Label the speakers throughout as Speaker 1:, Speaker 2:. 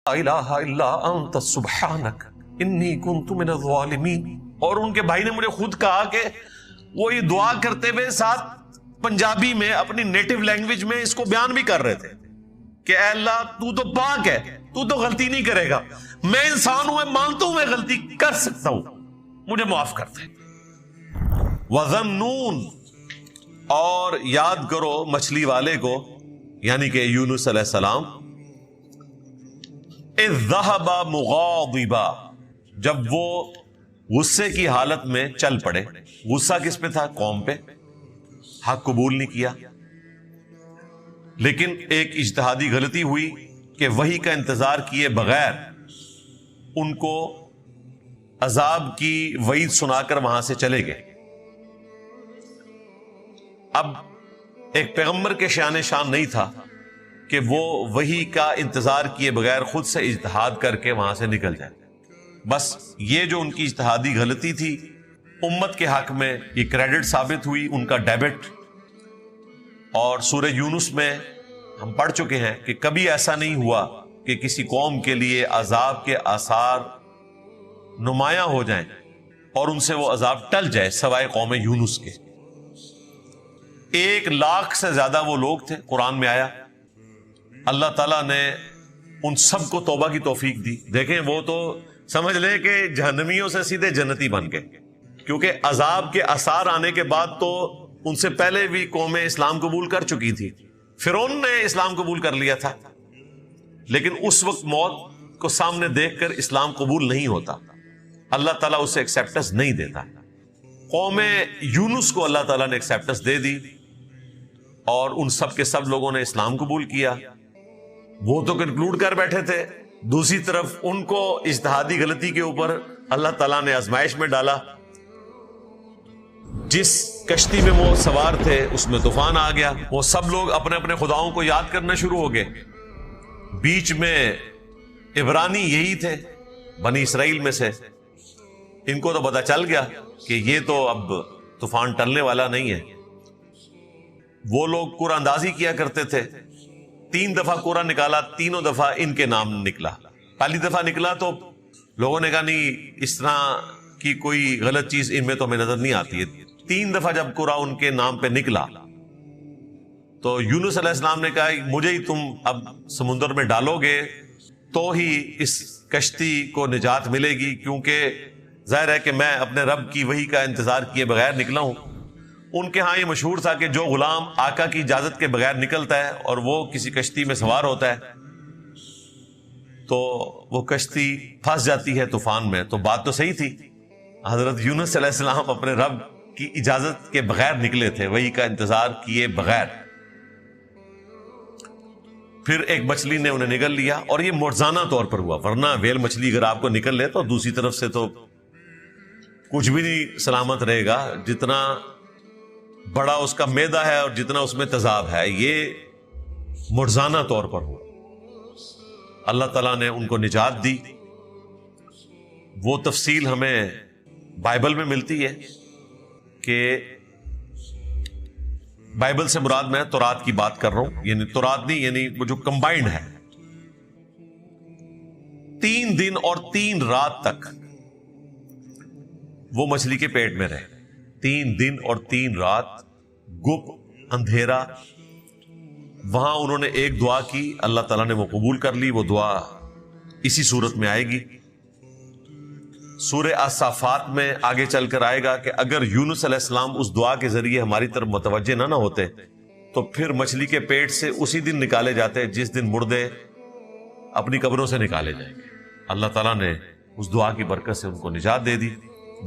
Speaker 1: الہ الا انت سبحانک انی کنت من الظالمین. اور ان کے بھائی نے مجھے خود کہا کہ وہ یہ دعا کرتے ہوئے ساتھ پنجابی میں اپنی نیٹو لینگویج میں اس کو بیان بھی کر رہے تھے کہ اے اللہ تو تو پاک ہے, تو تو غلطی نہیں کرے گا, میں انسان ہوں, میں مانتا ہوں میں غلطی کر سکتا ہوں, مجھے معاف کر دے. وَذَنُّونَ, اور یاد کرو مچھلی والے کو, یعنی کہ یونس علیہ السلام, اِذْ ذَهَبَ مُغَاضِبًا, جب وہ غصے کی حالت میں چل پڑے. غصہ کس پہ تھا؟ قوم پہ, حق قبول نہیں کیا. لیکن ایک اجتہادی غلطی ہوئی کہ وحی کا انتظار کیے بغیر ان کو عذاب کی وعید سنا کر وہاں سے چلے گئے. اب ایک پیغمبر کے شان شان نہیں تھا کہ وہ وحی کا انتظار کیے بغیر خود سے اجتہاد کر کے وہاں سے نکل جائے. بس یہ جو ان کی اجتہادی غلطی تھی امت کے حق میں یہ کریڈٹ ثابت ہوئی, ان کا ڈیبٹ. اور سورہ یونس میں ہم پڑھ چکے ہیں کہ کبھی ایسا نہیں ہوا کہ کسی قوم کے لیے عذاب کے آثار نمایاں ہو جائیں اور ان سے وہ عذاب ٹل جائے سوائے قوم یونس کے. 1,00,000 سے زیادہ وہ لوگ تھے, قرآن میں آیا. اللہ تعالیٰ نے ان سب کو توبہ کی توفیق دی. دیکھیں وہ تو سمجھ لیں کہ جہنمیوں سے سیدھے جنتی بن گئے, کیونکہ عذاب کے آثار آنے کے بعد تو ان سے پہلے بھی قومیں اسلام قبول کر چکی تھی. فرعون نے اسلام قبول کر لیا تھا, لیکن اس وقت موت کو سامنے دیکھ کر اسلام قبول نہیں ہوتا, اللہ تعالیٰ اسے ایکسیپٹنس نہیں دیتا. قوم یونس کو اللہ تعالیٰ نے ایکسیپٹنس دے دی اور ان سب کے سب لوگوں نے اسلام قبول کیا. وہ تو کنکلوڈ کر بیٹھے تھے, دوسری طرف ان کو اجتہادی غلطی کے اوپر اللہ تعالیٰ نے آزمائش میں ڈالا. جس کشتی میں وہ سوار تھے اس میں طوفان آ گیا. وہ سب لوگ اپنے اپنے خداؤں کو یاد کرنا شروع ہو گئے. بیچ میں عبرانی یہی تھے بنی اسرائیل میں سے, ان کو تو پتا چل گیا کہ یہ تو اب طوفان ٹلنے والا نہیں ہے. وہ لوگ قرآن اندازی کیا کرتے تھے. 3 دفعہ قرآن نکالا, تینوں دفعہ ان کے نام نکلا. پہلی دفعہ نکلا تو لوگوں نے کہا نہیں اس طرح کی کوئی غلط چیز ان میں تو ہمیں نظر نہیں آتی ہے. 3 دفعہ جب قرآن ان کے نام پہ نکلا تو یونس علیہ السلام نے کہا مجھے ہی تم اب سمندر میں ڈالو گے تو ہی اس کشتی کو نجات ملے گی, کیونکہ ظاہر ہے کہ میں اپنے رب کی وحی کا انتظار کیے بغیر نکلا ہوں. ان کے ہاں یہ مشہور تھا کہ جو غلام آقا کی اجازت کے بغیر نکلتا ہے اور وہ کسی کشتی میں سوار ہوتا ہے تو وہ کشتی پھنس جاتی ہے طوفان میں. تو بات تو صحیح تھی, حضرت یونس علیہ السلام اپنے رب کی اجازت کے بغیر نکلے تھے, وحی کا انتظار کیے بغیر. پھر ایک مچھلی نے انہیں نگل لیا, اور یہ معجزانہ طور پر ہوا, ورنہ ویل مچھلی اگر آپ کو نکل لے تو دوسری طرف سے تو کچھ بھی نہیں سلامت رہے گا. جتنا بڑا اس کا معدہ ہے اور جتنا اس میں تیزاب ہے, یہ معجزانہ طور پر ہوا. اللہ تعالیٰ نے ان کو نجات دی. وہ تفصیل ہمیں بائبل میں ملتی ہے کہ بائبل سے مراد میں تورات کی بات کر رہا ہوں, یعنی تورات نہیں, یعنی وہ جو کمبائنڈ ہے. 3 دن اور 3 رات تک وہ مچھلی کے پیٹ میں رہے. 3 دن اور 3 رات گپ اندھیرا. وہاں انہوں نے ایک دعا کی, اللہ تعالیٰ نے وہ قبول کر لی. وہ دعا اسی صورت میں آئے گی. سورہ الصافات میں آگے چل کر آئے گا کہ اگر یونس علیہ السلام اس دعا کے ذریعے ہماری طرف متوجہ نہ ہوتے تو پھر مچھلی کے پیٹ سے اسی دن نکالے جاتے جس دن مردے اپنی قبروں سے نکالے جائیں گے. اللہ تعالیٰ نے اس دعا کی برکت سے ان کو نجات دے دی.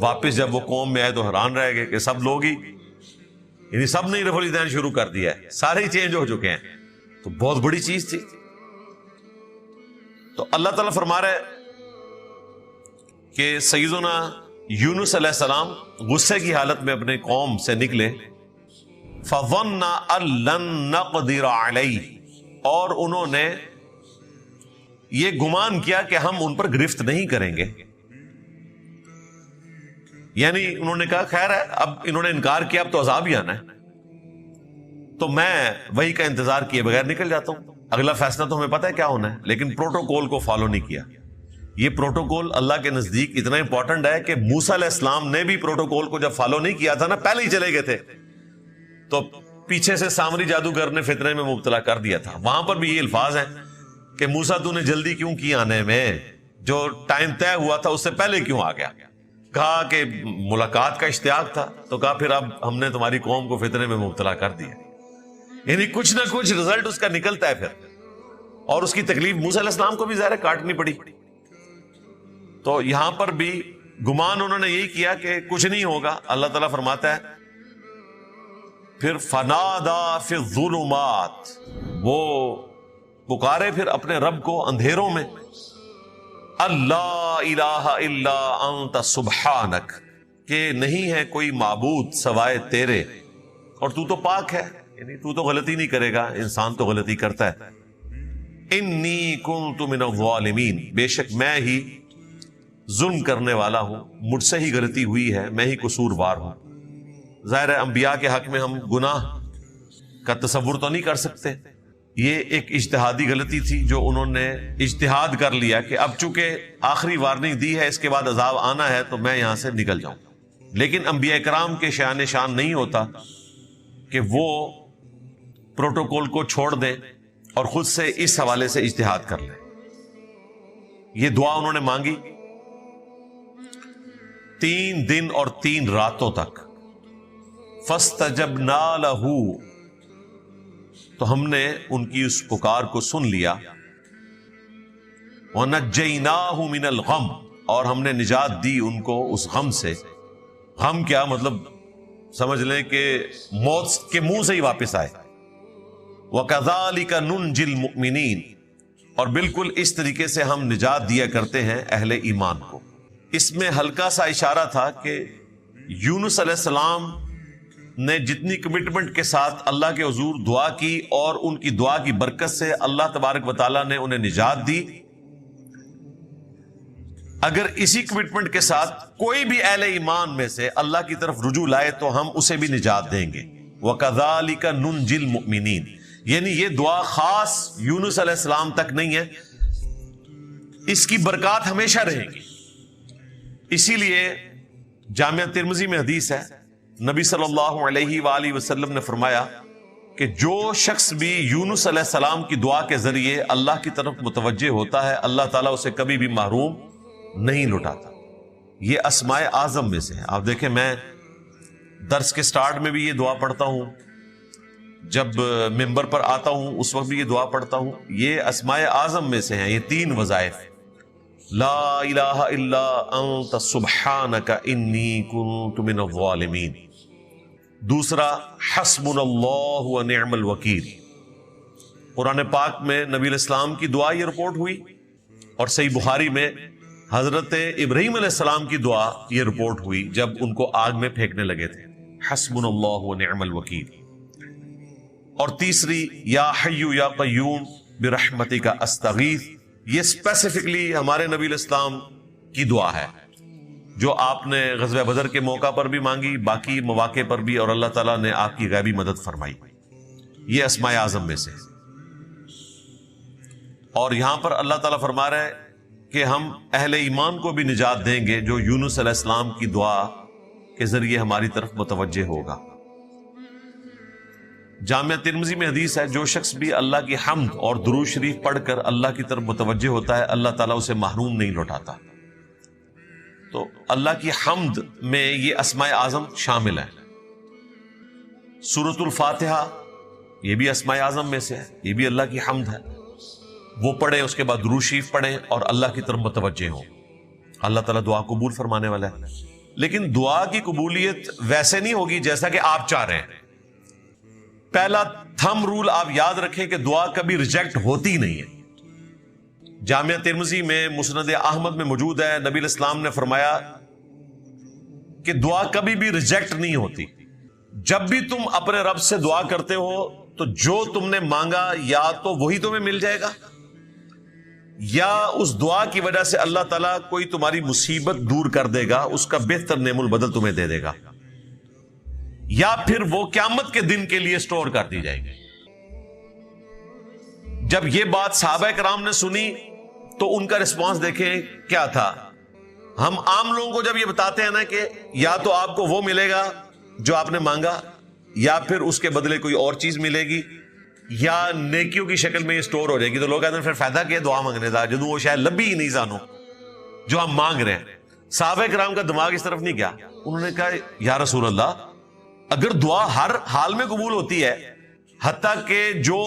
Speaker 1: واپس جب وہ قوم میں آئے تو حیران رہ گئے کہ سب لوگ ہی, یعنی سب نے رفع الدین شروع کر دیا ہے, سارے ہی چینج ہو چکے ہیں. تو بہت بڑی چیز تھی. تو اللہ تعالیٰ فرما رہا ہے کہ سیدنا یونس علیہ السلام غصے کی حالت میں اپنے قوم سے نکلے. فَظَنَّ أَن لَّن نَّقْدِرَ عَلَيْهِ, اور انہوں نے یہ گمان کیا کہ ہم ان پر گرفت نہیں کریں گے. یعنی انہوں نے کہا خیر ہے, اب انہوں نے انکار کیا, اب تو عذاب ہی آنا ہے, تو میں وحی کا انتظار کیے بغیر نکل جاتا ہوں. اگلا فیصلہ تو ہمیں پتہ ہے کیا ہونا ہے، لیکن پروٹوکول کو فالو نہیں کیا۔ یہ پروٹوکول اللہ کے نزدیک اتنا امپورٹنٹ ہے کہ موسیٰ علیہ السلام نے بھی پروٹوکول کو جب فالو نہیں کیا تھا نا، پہلے ہی چلے گئے تھے، تو پیچھے سے سامری جادوگر نے فتنے میں مبتلا کر دیا تھا۔ وہاں پر بھی یہ الفاظ ہیں کہ موسیٰ تو نے جلدی کیوں کی آنے میں، جو ٹائم طے ہوا تھا اس سے پہلے کیوں آ گیا؟ کہا کہ ملاقات کا اشتیاق تھا، تو کہا پھر اب ہم نے تمہاری قوم کو فتنے میں مبتلا کر دیا۔ یعنی کچھ نہ کچھ رزلٹ اس کا نکلتا ہے پھر، اور اس کی تکلیف موسیٰ علیہ السلام کو بھی ظاہر کاٹنی پڑی۔ تو یہاں پر بھی گمان انہوں نے یہی کیا کہ کچھ نہیں ہوگا۔ اللہ تعالیٰ فرماتا ہے پھر فنادا فی الظلمات، وہ پکارے پھر اپنے رب کو اندھیروں میں، اللہ الہ الا انت سبحانک، کہ نہیں ہے کوئی معبود سوائے تیرے، اور تو تو پاک ہے، یعنی تو غلطی نہیں کرے گا، انسان تو غلطی کرتا ہے۔ انی کنت من الظالمین، بے شک میں ہی ظلم کرنے والا ہوں، مجھ سے ہی غلطی ہوئی ہے، میں ہی قصوروار ہوں۔ ظاہر ہے انبیاء کے حق میں ہم گناہ کا تصور تو نہیں کر سکتے، یہ ایک اجتہادی غلطی تھی جو انہوں نے اجتہاد کر لیا کہ اب چونکہ آخری وارننگ دی ہے، اس کے بعد عذاب آنا ہے تو میں یہاں سے نکل جاؤں۔ لیکن انبیاء کرام کے شان شان نہیں ہوتا کہ وہ پروٹوکول کو چھوڑ دیں اور خود سے اس حوالے سے اجتہاد کر لیں۔ یہ دعا انہوں نے مانگی 3 دن اور 3 راتوں تک۔ فاستجبنا لہ، تو ہم نے ان کی اس پکار کو سن لیا۔ ونجیناہ من الغم، اور ہم نے نجات دی ان کو اس غم سے۔ غم کیا مطلب؟ سمجھ لیں کہ موت کے منہ سے ہی واپس آئے۔ وَكَذَلِكَ نُنْجِي الْمُؤْمِنِينَ، اور بالکل اس طریقے سے ہم نجات دیا کرتے ہیں اہل ایمان کو۔ اس میں ہلکا سا اشارہ تھا کہ یونس علیہ السلام نے جتنی کمٹمنٹ کے ساتھ اللہ کے حضور دعا کی، اور ان کی دعا کی برکت سے اللہ تبارک و تعالیٰ نے انہیں نجات دی، اگر اسی کمٹمنٹ کے ساتھ کوئی بھی اہل ایمان میں سے اللہ کی طرف رجوع لائے تو ہم اسے بھی نجات دیں گے۔ وَكَذَلِكَ نُنْجِي الْمُؤْمِنِينَ، یعنی یہ دعا خاص یونس علیہ السلام تک نہیں ہے، اس کی برکات ہمیشہ رہیں گی۔ اسی لیے جامعہ ترمذی میں حدیث ہے، نبی صلی اللہ علیہ وآلہ وسلم نے فرمایا کہ جو شخص بھی یونس علیہ السلام کی دعا کے ذریعے اللہ کی طرف متوجہ ہوتا ہے، اللہ تعالیٰ اسے کبھی بھی محروم نہیں لوٹاتا۔ یہ اسماء اعظم میں سے ہے۔ آپ دیکھیں میں درس کے سٹارٹ میں بھی یہ دعا پڑھتا ہوں، جب ممبر پر آتا ہوں اس وقت بھی یہ دعا پڑھتا ہوں۔ یہ اسماء اعظم میں سے ہیں یہ 3 وظائف، لا الہ الا انت سبحانک انی کنت من الظالمین۔ دوسرا حسبنا اللہ ونعم الوکیل۔ قرآن پاک میں نبی علیہ السلام کی دعا یہ رپورٹ ہوئی، اور صحیح بخاری میں حضرت ابراہیم علیہ السلام کی دعا یہ رپورٹ ہوئی جب ان کو آگ میں پھینکنے لگے تھے، حسبنا اللہ ونعم الوکیل۔ اور تیسری یا حی یا قیوم برحمتک استغیث، یہ اسپیسیفکلی ہمارے نبی علیہ السلام کی دعا ہے جو آپ نے غزوہ بدر کے موقع پر بھی مانگی، باقی مواقع پر بھی، اور اللہ تعالیٰ نے آپ کی غیبی مدد فرمائی۔ یہ اسماء اعظم میں سے۔ اور یہاں پر اللہ تعالیٰ فرما رہا ہے کہ ہم اہل ایمان کو بھی نجات دیں گے جو یونس علیہ السلام کی دعا کے ذریعے ہماری طرف متوجہ ہوگا۔ جامعہ ترمذی میں حدیث ہے، جو شخص بھی اللہ کی حمد اور درود شریف پڑھ کر اللہ کی طرف متوجہ ہوتا ہے، اللہ تعالیٰ اسے محروم نہیں لوٹاتا۔ تو اللہ کی حمد میں یہ اسماء اعظم شامل ہیں۔ سورۃ الفاتحہ یہ بھی اسماء اعظم میں سے ہے، یہ بھی اللہ کی حمد ہے۔ وہ پڑھیں، اس کے بعد درود شریف پڑھیں اور اللہ کی طرف متوجہ ہوں، اللہ تعالیٰ دعا قبول فرمانے والا ہے۔ لیکن دعا کی قبولیت ویسے نہیں ہوگی جیسا کہ آپ چاہ رہے ہیں۔ پہلا تھم رول آپ یاد رکھیں کہ دعا کبھی ریجیکٹ ہوتی نہیں ہے۔ جامعہ ترمذی میں مسند احمد میں موجود ہے، نبی علیہ السلام نے فرمایا کہ دعا کبھی بھی ریجیکٹ نہیں ہوتی۔ جب بھی تم اپنے رب سے دعا کرتے ہو تو جو تم نے مانگا یا تو وہی تمہیں مل جائے گا، یا اس دعا کی وجہ سے اللہ تعالیٰ کوئی تمہاری مصیبت دور کر دے گا، اس کا بہتر نعم البدل تمہیں دے دے گا، یا پھر وہ قیامت کے دن کے لیے سٹور کر دی جائے گی۔ جب یہ بات صحابہ کرام نے سنی تو ان کا رسپانس دیکھیں کیا تھا. ہم عام لوگوں کو جب یہ بتاتے ہیں نا کہ یا تو آپ کو وہ ملے گا جو آپ نے مانگا, یا پھر اس کے بدلے کوئی اور چیز ملے گی, یا نیکیوں کی شکل میں یہ سٹور ہو جائے گی, تو لوگ کہتے ہیں پھر فائدہ کیا دعا مانگنے کا جدوں وہ شاید لبی ہی نہیں جانو جو ہم مانگ رہے ہیں. صحابہ کرام کا دماغ اس طرف نہیں گیا. انہوں نے کہا یا رسول اللہ, اگر دعا ہر حال میں قبول ہوتی ہے, حتیٰ کہ جو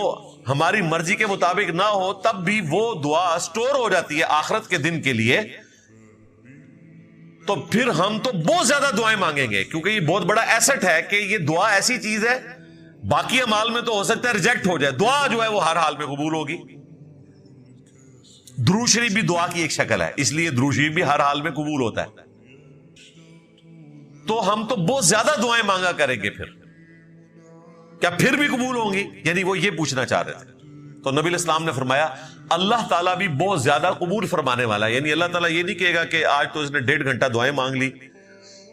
Speaker 1: ہماری مرضی کے مطابق نہ ہو تب بھی وہ دعا سٹور ہو جاتی ہے آخرت کے دن کے لیے, تو پھر ہم تو بہت زیادہ دعائیں مانگیں گے, کیونکہ یہ بہت بڑا ایسٹ ہے کہ یہ دعا ایسی چیز ہے, باقی اعمال میں تو ہو سکتا ہے ریجیکٹ ہو جائے, دعا جو ہے وہ ہر حال میں قبول ہوگی. درود شریف بھی دعا کی ایک شکل ہے, اس لیے درود شریف بھی ہر حال میں قبول ہوتا ہے. تو ہم تو بہت زیادہ دعائیں مانگا کریں گے, پھر کیا پھر بھی قبول ہوں گی؟ یعنی وہ یہ پوچھنا چاہ رہے تھے. تو نبی الاسلام نے فرمایا اللہ تعالیٰ بھی بہت زیادہ قبول فرمانے والا ہے. یعنی اللہ تعالیٰ یہ نہیں کہے گا کہ آج تو اس نے 1.5 گھنٹہ دعائیں مانگ لی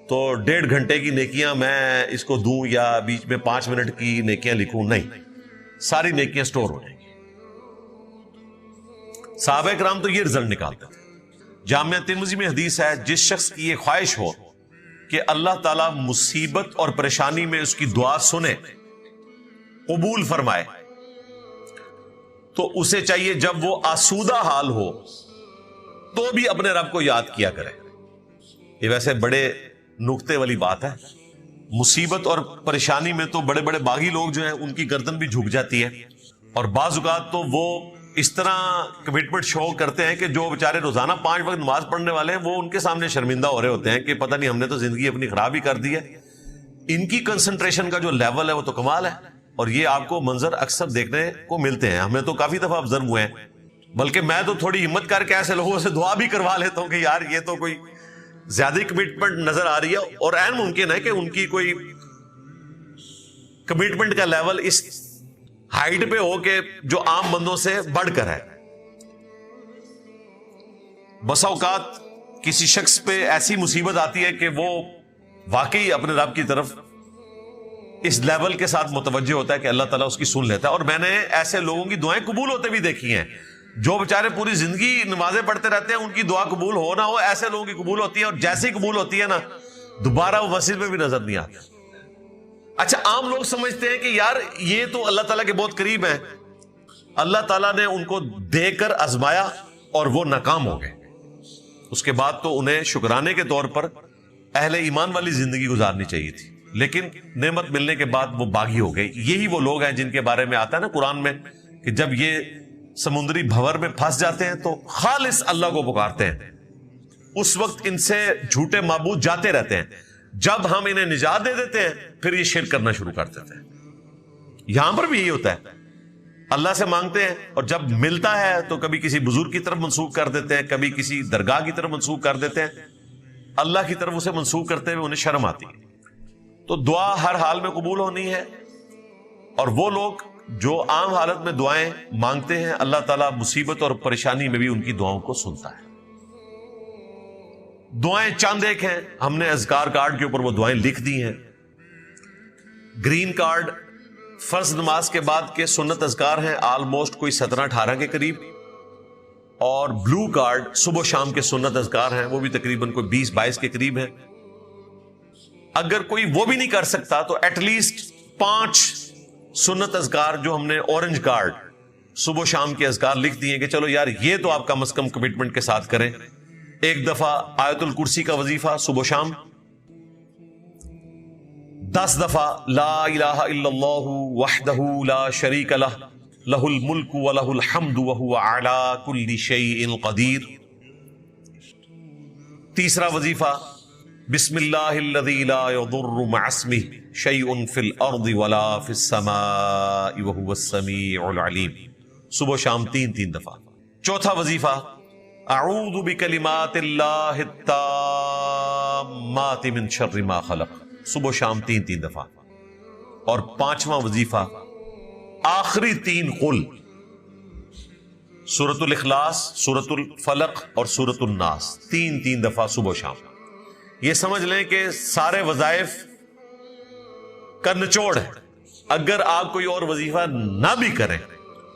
Speaker 1: تو 1.5 گھنٹے کی نیکیاں میں اس کو دوں یا بیچ میں 5 منٹ کی نیکیاں لکھوں. نہیں, ساری نیکیاں سٹور ہو جائیں گی. صحابہ کرام تو یہ رزلٹ نکالتے تھے. جامعہ ترمذی میں حدیث ہے, جس شخص کی یہ خواہش ہو کہ اللہ تعالیٰ مصیبت اور پریشانی میں اس کی دعا سنے, قبول فرمائے, تو اسے چاہیے جب وہ آسودہ حال ہو تو بھی اپنے رب کو یاد کیا کرے. یہ ویسے بڑے نکتے والی بات ہے. مصیبت اور پریشانی میں تو بڑے بڑے باغی لوگ جو ہیں ان کی گردن بھی جھک جاتی ہے, اور بعض اوقات تو وہ اس طرح کمٹمنٹ شو کرتے ہیں کہ جو بیچارے روزانہ 5 وقت نماز پڑھنے والے ہیں وہ ان کے سامنے شرمندہ ہو رہے ہوتے ہیں کہ پتہ نہیں ہم نے تو زندگی اپنی خراب ہی کر دی ہے. ان کی کنسنٹریشن کا جو لیول ہے وہ تو کمال ہے, اور یہ آپ کو منظر اکثر دیکھنے کو ملتے ہیں. ہمیں تو کافی دفعہ آبزرو ہوئے ہیں, بلکہ میں تو تھوڑی ہمت کر کے ایسے لوگوں سے دعا بھی کروا لیتا ہوں کہ یار یہ تو کوئی زیادہ کمٹمنٹ نظر آ رہی ہے, اور عین ممکن ہے کہ ان کی کوئی کمٹمنٹ کا لیول اس ہائٹ پہ ہو کہ جو عام بندوں سے بڑھ کر ہے. بسا اوقات کسی شخص پہ ایسی مصیبت آتی ہے کہ وہ واقعی اپنے رب کی طرف اس لیول کے ساتھ متوجہ ہوتا ہے کہ اللہ تعالیٰ اس کی سن لیتا ہے. اور میں نے ایسے لوگوں کی دعائیں قبول ہوتے بھی دیکھی ہیں جو بیچارے پوری زندگی نمازیں پڑھتے رہتے ہیں, ان کی دعا قبول ہو نہ ہو ایسے لوگوں کی قبول ہوتی ہے, اور جیسے ہی قبول ہوتی ہے نا دوبارہ وہ مسجد میں بھی نظر نہیں آتا. اچھا, عام لوگ سمجھتے ہیں کہ یار یہ تو اللہ تعالیٰ کے بہت قریب ہیں, اللہ تعالیٰ نے ان کو دے کر آزمایا اور وہ ناکام ہو گئے, اس کے بعد تو انہیں شکرانے کے طور پر اہل ایمان والی زندگی گزارنی چاہیے تھی, لیکن نعمت ملنے کے بعد وہ باغی ہو گئے. یہی وہ لوگ ہیں جن کے بارے میں آتا ہے نا قرآن میں کہ جب یہ سمندری بھنور میں پھنس جاتے ہیں تو خالص اللہ کو پکارتے ہیں, اس وقت ان سے جھوٹے معبود جاتے رہتے ہیں, جب ہم انہیں نجات دے دیتے ہیں پھر یہ شرک کرنا شروع کر دیتے ہیں. یہاں پر بھی یہی ہوتا ہے, اللہ سے مانگتے ہیں اور جب ملتا ہے تو کبھی کسی بزرگ کی طرف منسوخ کر دیتے ہیں, کبھی کسی درگاہ کی طرف منسوخ کر دیتے ہیں, اللہ کی طرف اسے منسوخ کرتے ہوئے انہیں شرم آتی ہے. تو دعا ہر حال میں قبول ہونی ہے, اور وہ لوگ جو عام حالت میں دعائیں مانگتے ہیں اللہ تعالیٰ مصیبت اور پریشانی میں بھی ان کی دعاؤں کو سنتا ہے. دعائیں چند ایک ہیں, ہم نے اذکار کارڈ کے اوپر وہ دعائیں لکھ دی ہیں. گرین کارڈ فرض نماز کے بعد کے سنت اذکار ہیں آلموسٹ کوئی 17-18 کے قریب, اور بلو کارڈ صبح شام کے سنت اذکار ہیں وہ بھی تقریباً کوئی 20-22 کے قریب ہیں. اگر کوئی وہ بھی نہیں کر سکتا تو ایٹ لیسٹ 5 سنت اذکار جو ہم نے اورنج کارڈ صبح شام کے اذکار لکھ دیے کہ چلو یار یہ تو آپ کم از کم کمٹمنٹ کے ساتھ کریں. ایک دفعہ آیت الکرسی کا وظیفہ صبح شام, 10 دفعہ لا الہ الا اللہ وحدہ لا شریک لہ لہ الملک ولہ الحمد وہو علی کل شیء قدیر. تیسرا وظیفہ بسم اللہ الذی لا یضر مع اسمہ شیء فی الارض ولا فی السماء وہو السمیع العلیم, صبح شام 3 دفعہ. چوتھا وظیفہ اعوذ بکلمات اللہ التامات من شر ما خلق, صبح شام 3 دفعہ. اور 5واں وظیفہ آخری 3 قل, سورۃ الاخلاص, سورۃ الفلق اور سورۃ الناس, 3 دفعہ صبح شام. یہ سمجھ لیں کہ سارے وظائف کا نچوڑ ہے. اگر آپ کوئی اور وظیفہ نہ بھی کریں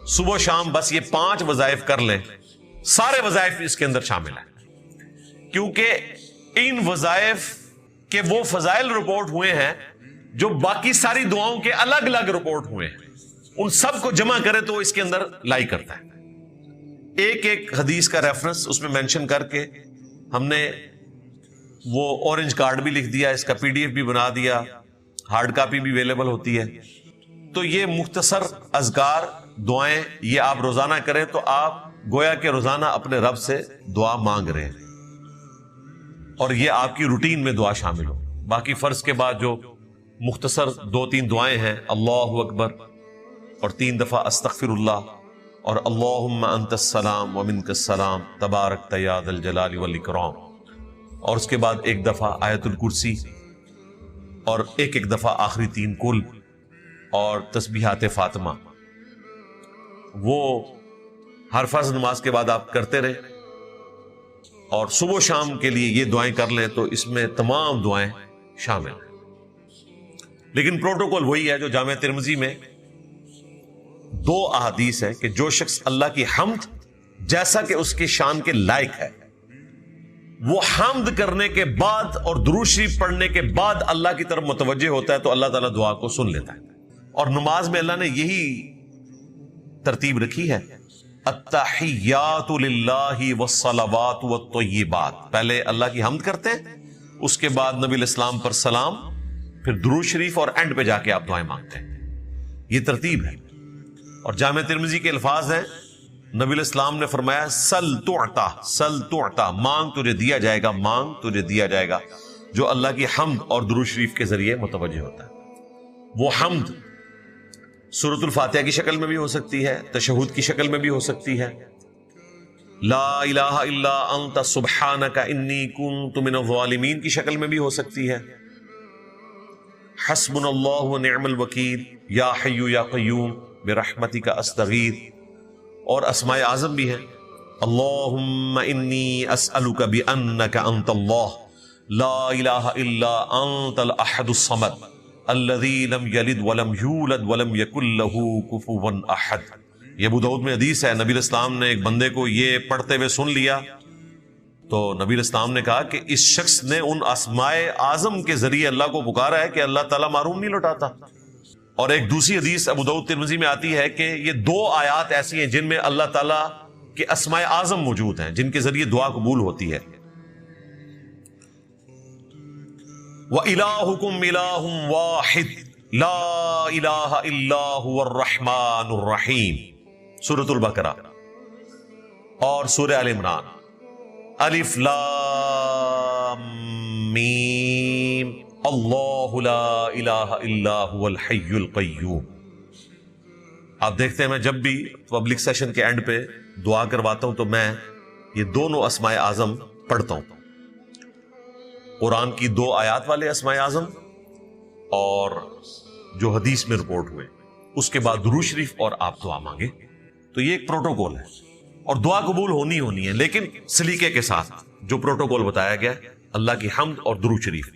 Speaker 1: صبح و شام بس یہ 5 وظائف کر لیں، سارے وظائف اس کے اندر شامل ہیں، کیونکہ ان وظائف کے وہ فضائل رپورٹ ہوئے ہیں جو باقی ساری دعاؤں کے الگ الگ رپورٹ ہوئے ہیں، ان سب کو جمع کرے تو اس کے اندر لائی کرتا ہے۔ ایک ایک حدیث کا ریفرنس اس میں مینشن کر کے ہم نے وہ اورنج کارڈ بھی لکھ دیا، اس کا PDF بھی بنا دیا، ہارڈ کاپی بھی اویلیبل ہوتی ہے۔ تو یہ مختصر اذکار دعائیں یہ آپ روزانہ کریں تو آپ گویا کہ روزانہ اپنے رب سے دعا مانگ رہے ہیں، اور یہ آپ کی روٹین میں دعا شامل ہو۔ باقی فرض کے بعد جو مختصر 2-3 دعائیں ہیں، اللہ اکبر اور 3 دفعہ استغفر اللہ، اور اللہم انت السلام ومنک السلام تبارک یا ذا الجلال والاکرام، اور اس کے بعد 1 دفعہ آیت الکرسی، اور ایک دفعہ آخری 3 کل اور تسبیحات فاطمہ، وہ ہر فرض نماز کے بعد آپ کرتے رہے، اور صبح و شام کے لیے یہ دعائیں کر لیں تو اس میں تمام دعائیں شامل ہیں۔ لیکن پروٹوکول وہی ہے جو جامع ترمذی میں 2 احادیث ہے کہ جو شخص اللہ کی حمد جیسا کہ اس کی شان کے لائق ہے، وہ حمد کرنے کے بعد اور درود شریف پڑھنے کے بعد اللہ کی طرف متوجہ ہوتا ہے تو اللہ تعالیٰ دعا کو سن لیتا ہے۔ اور نماز میں اللہ نے یہی ترتیب رکھی ہے، التحیات للہ والصلوات والطیبات، پہلے اللہ کی حمد کرتے ہیں، اس کے بعد نبی الاسلام پر سلام، پھر درود شریف، اور اینڈ پہ جا کے آپ دعائیں مانگتے ہیں۔ یہ ترتیب ہے۔ اور جامع ترمذی کے الفاظ ہیں، نبی الاسلام نے فرمایا سل تعطا، سل تعطا، مانگ تجھے دیا جائے گا، مانگ تجھے دیا جائے گا، جو اللہ کی حمد اور درود شریف کے ذریعے متوجہ ہوتا ہے۔ وہ حمد سورۃ الفاتحہ کی شکل میں بھی ہو سکتی ہے، تشہد کی شکل میں بھی ہو سکتی ہے، لا الہ الا انت سبحانک انی کنت من الظالمین کی شکل میں بھی ہو سکتی ہے، حسبنا اللہ ونعم الوکیل، یا حی یا قیوم برحمتک استغیث، اور اسماء اعظم بھی ہیں، اللہم انی اسألک بانک انت اللہ لا الہ الا انت الاحد الصمد الذی لم یلد ولم یولد ولم یکن لہ کفوا احد۔ یہ ابو داؤد میں حدیث ہے، نبی الاسلام نے ایک بندے کو یہ پڑھتے ہوئے سن لیا تو نبی الاسلام نے کہا کہ اس شخص نے ان اسماء اعظم کے ذریعے اللہ کو پکارا ہے کہ اللہ تعالیٰ معروم نہیں لوٹاتا۔ اور ایک دوسری حدیث ابو داؤد ترمذی میں آتی ہے کہ یہ 2 آیات ایسی ہیں جن میں اللہ تعالیٰ کے اسماء اعظم موجود ہیں، جن کے ذریعے دعا قبول ہوتی ہے۔ وَإِلَٰهُكُمْ إِلَٰهٌ وَاحِدٌ لَا إِلَٰهَ إِلَّا هُوَ الرَّحْمَٰنُ الرَّحِيمُ، سورۃ البقرہ، اور سورہ آل عمران، الف لام میم اللہ لا الہ الا هو الحی القیوم۔ آپ دیکھتے ہیں میں جب بھی پبلک سیشن کے اینڈ پہ دعا کرواتا ہوں تو میں یہ دونوں اسماء اعظم پڑھتا ہوں، قرآن کی 2 آیات والے اسماء اعظم اور جو حدیث میں رپورٹ ہوئے، اس کے بعد درود شریف اور آپ دعا مانگے۔ تو یہ ایک پروٹوکول ہے، اور دعا قبول ہونی ہے، لیکن سلیقے کے ساتھ جو پروٹوکول بتایا گیا اللہ کی حمد اور درود شریف،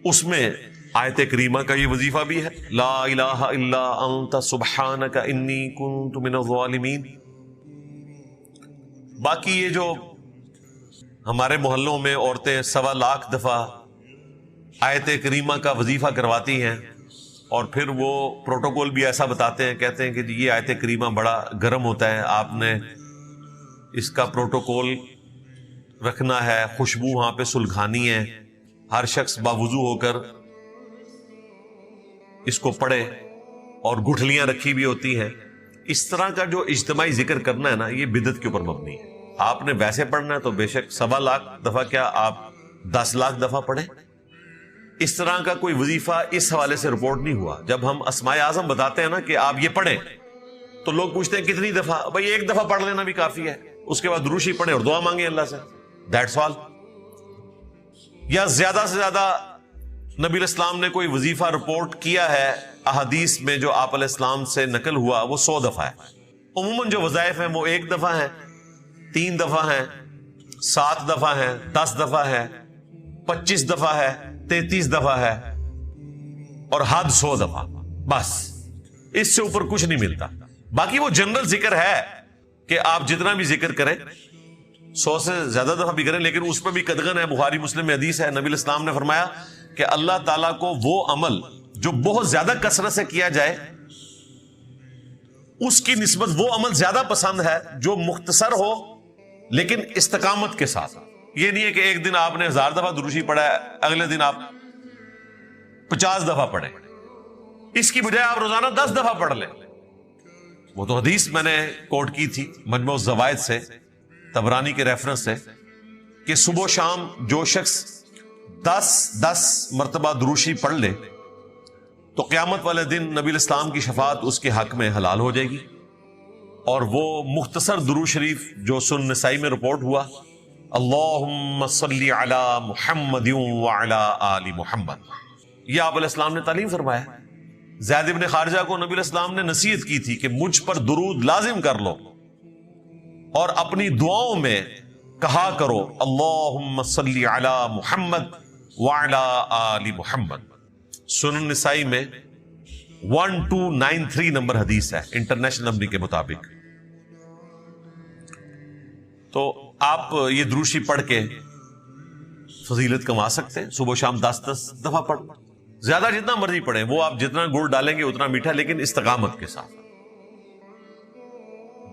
Speaker 1: اس میں آیت کریمہ کا یہ وظیفہ بھی ہے، لا الہ الا انت سبحانک انی کنت من الظالمین۔ باقی یہ جو ہمارے محلوں میں عورتیں 1.25 لاکھ دفعہ آیت کریمہ کا وظیفہ کرواتی ہیں، اور پھر وہ پروٹوکول بھی ایسا بتاتے ہیں، کہتے ہیں کہ یہ آیت کریمہ بڑا گرم ہوتا ہے، آپ نے اس کا پروٹوکول رکھنا ہے، خوشبو وہاں پہ سلگھانی ہے، ہر شخص باوضو ہو کر اس کو پڑھے، اور گٹھلیاں رکھی بھی ہوتی ہیں۔ اس طرح کا جو اجتماعی ذکر کرنا ہے نا، یہ بدعت کے اوپر مبنی ہے۔ آپ نے ویسے پڑھنا ہے تو بے شک 1.25 لاکھ دفعہ کیا آپ 10 لاکھ دفعہ پڑھیں۔ اس طرح کا کوئی وظیفہ اس حوالے سے رپورٹ نہیں ہوا۔ جب ہم اسماء اعظم بتاتے ہیں نا کہ آپ یہ پڑھیں، تو لوگ پوچھتے ہیں کتنی دفعہ؟ بھائی 1 دفعہ پڑھ لینا بھی کافی ہے، اس کے بعد درود شریف پڑھیں اور دعا مانگیں اللہ سے، دیٹس آل۔ یا زیادہ سے زیادہ نبی الاسلام نے کوئی وظیفہ رپورٹ کیا ہے احادیث میں جو آپ علیہ السلام سے نقل ہوا، وہ 100 دفعہ ہے۔ عموماً جو وظائف ہیں وہ 1 دفعہ ہیں، 3 دفعہ ہیں، 7 دفعہ ہیں، 10 دفعہ ہے، 25 دفعہ ہے، 33 دفعہ ہے، اور حد 100 دفعہ، بس اس سے اوپر کچھ نہیں ملتا۔ باقی وہ جنرل ذکر ہے کہ آپ جتنا بھی ذکر کریں 100 سے زیادہ دفعہ بھی کریں، لیکن اس پہ بھی قدغن ہے. بخاری مسلم میں حدیث ہے، نبی الاسلام نے فرمایا کہ اللہ تعالیٰ کو وہ عمل جو بہت زیادہ کثرت سے کیا جائے اس کی نسبت وہ عمل زیادہ پسند ہے جو مختصر ہو لیکن استقامت کے ساتھ. یہ نہیں ہے کہ ایک دن آپ نے 1000 دفعہ دروشی پڑھا ہے، اگلے دن آپ 50 دفعہ پڑھیں. اس کی بجائے آپ روزانہ 10 دفعہ پڑھ لیں. وہ تو حدیث میں نے کوٹ کی تھی مجموع الزوائد سے، طبرانی کے ریفرنس سے، کہ صبح و شام جو شخص 10 مرتبہ دروشی پڑھ لے تو قیامت والے دن نبی الاسلام کی شفاعت اس کے حق میں حلال ہو جائے گی. اور وہ مختصر درود شریف جو سنن نسائی میں رپورٹ ہوا، اللہم صلی علی محمد وعلی آل محمد، یہ آپ علیہ السلام نے تعلیم فرمایا. زید بن خارجہ کو نبی علیہ السلام نے نصیحت کی تھی کہ مجھ پر درود لازم کر لو اور اپنی دعاؤں میں کہا کرو اللہم صلی علی محمد وعلی آل محمد. سنن نسائی میں 1293 نمبر حدیث ہے انٹرنیشنل نمبر کے مطابق. تو آپ یہ دروشی پڑھ کے فضیلت کما سکتے ہیں. صبح و شام 10 دفعہ پڑھ، زیادہ جتنا مرضی پڑھیں، وہ آپ جتنا گڑ ڈالیں گے اتنا میٹھا، لیکن استقامت کے ساتھ.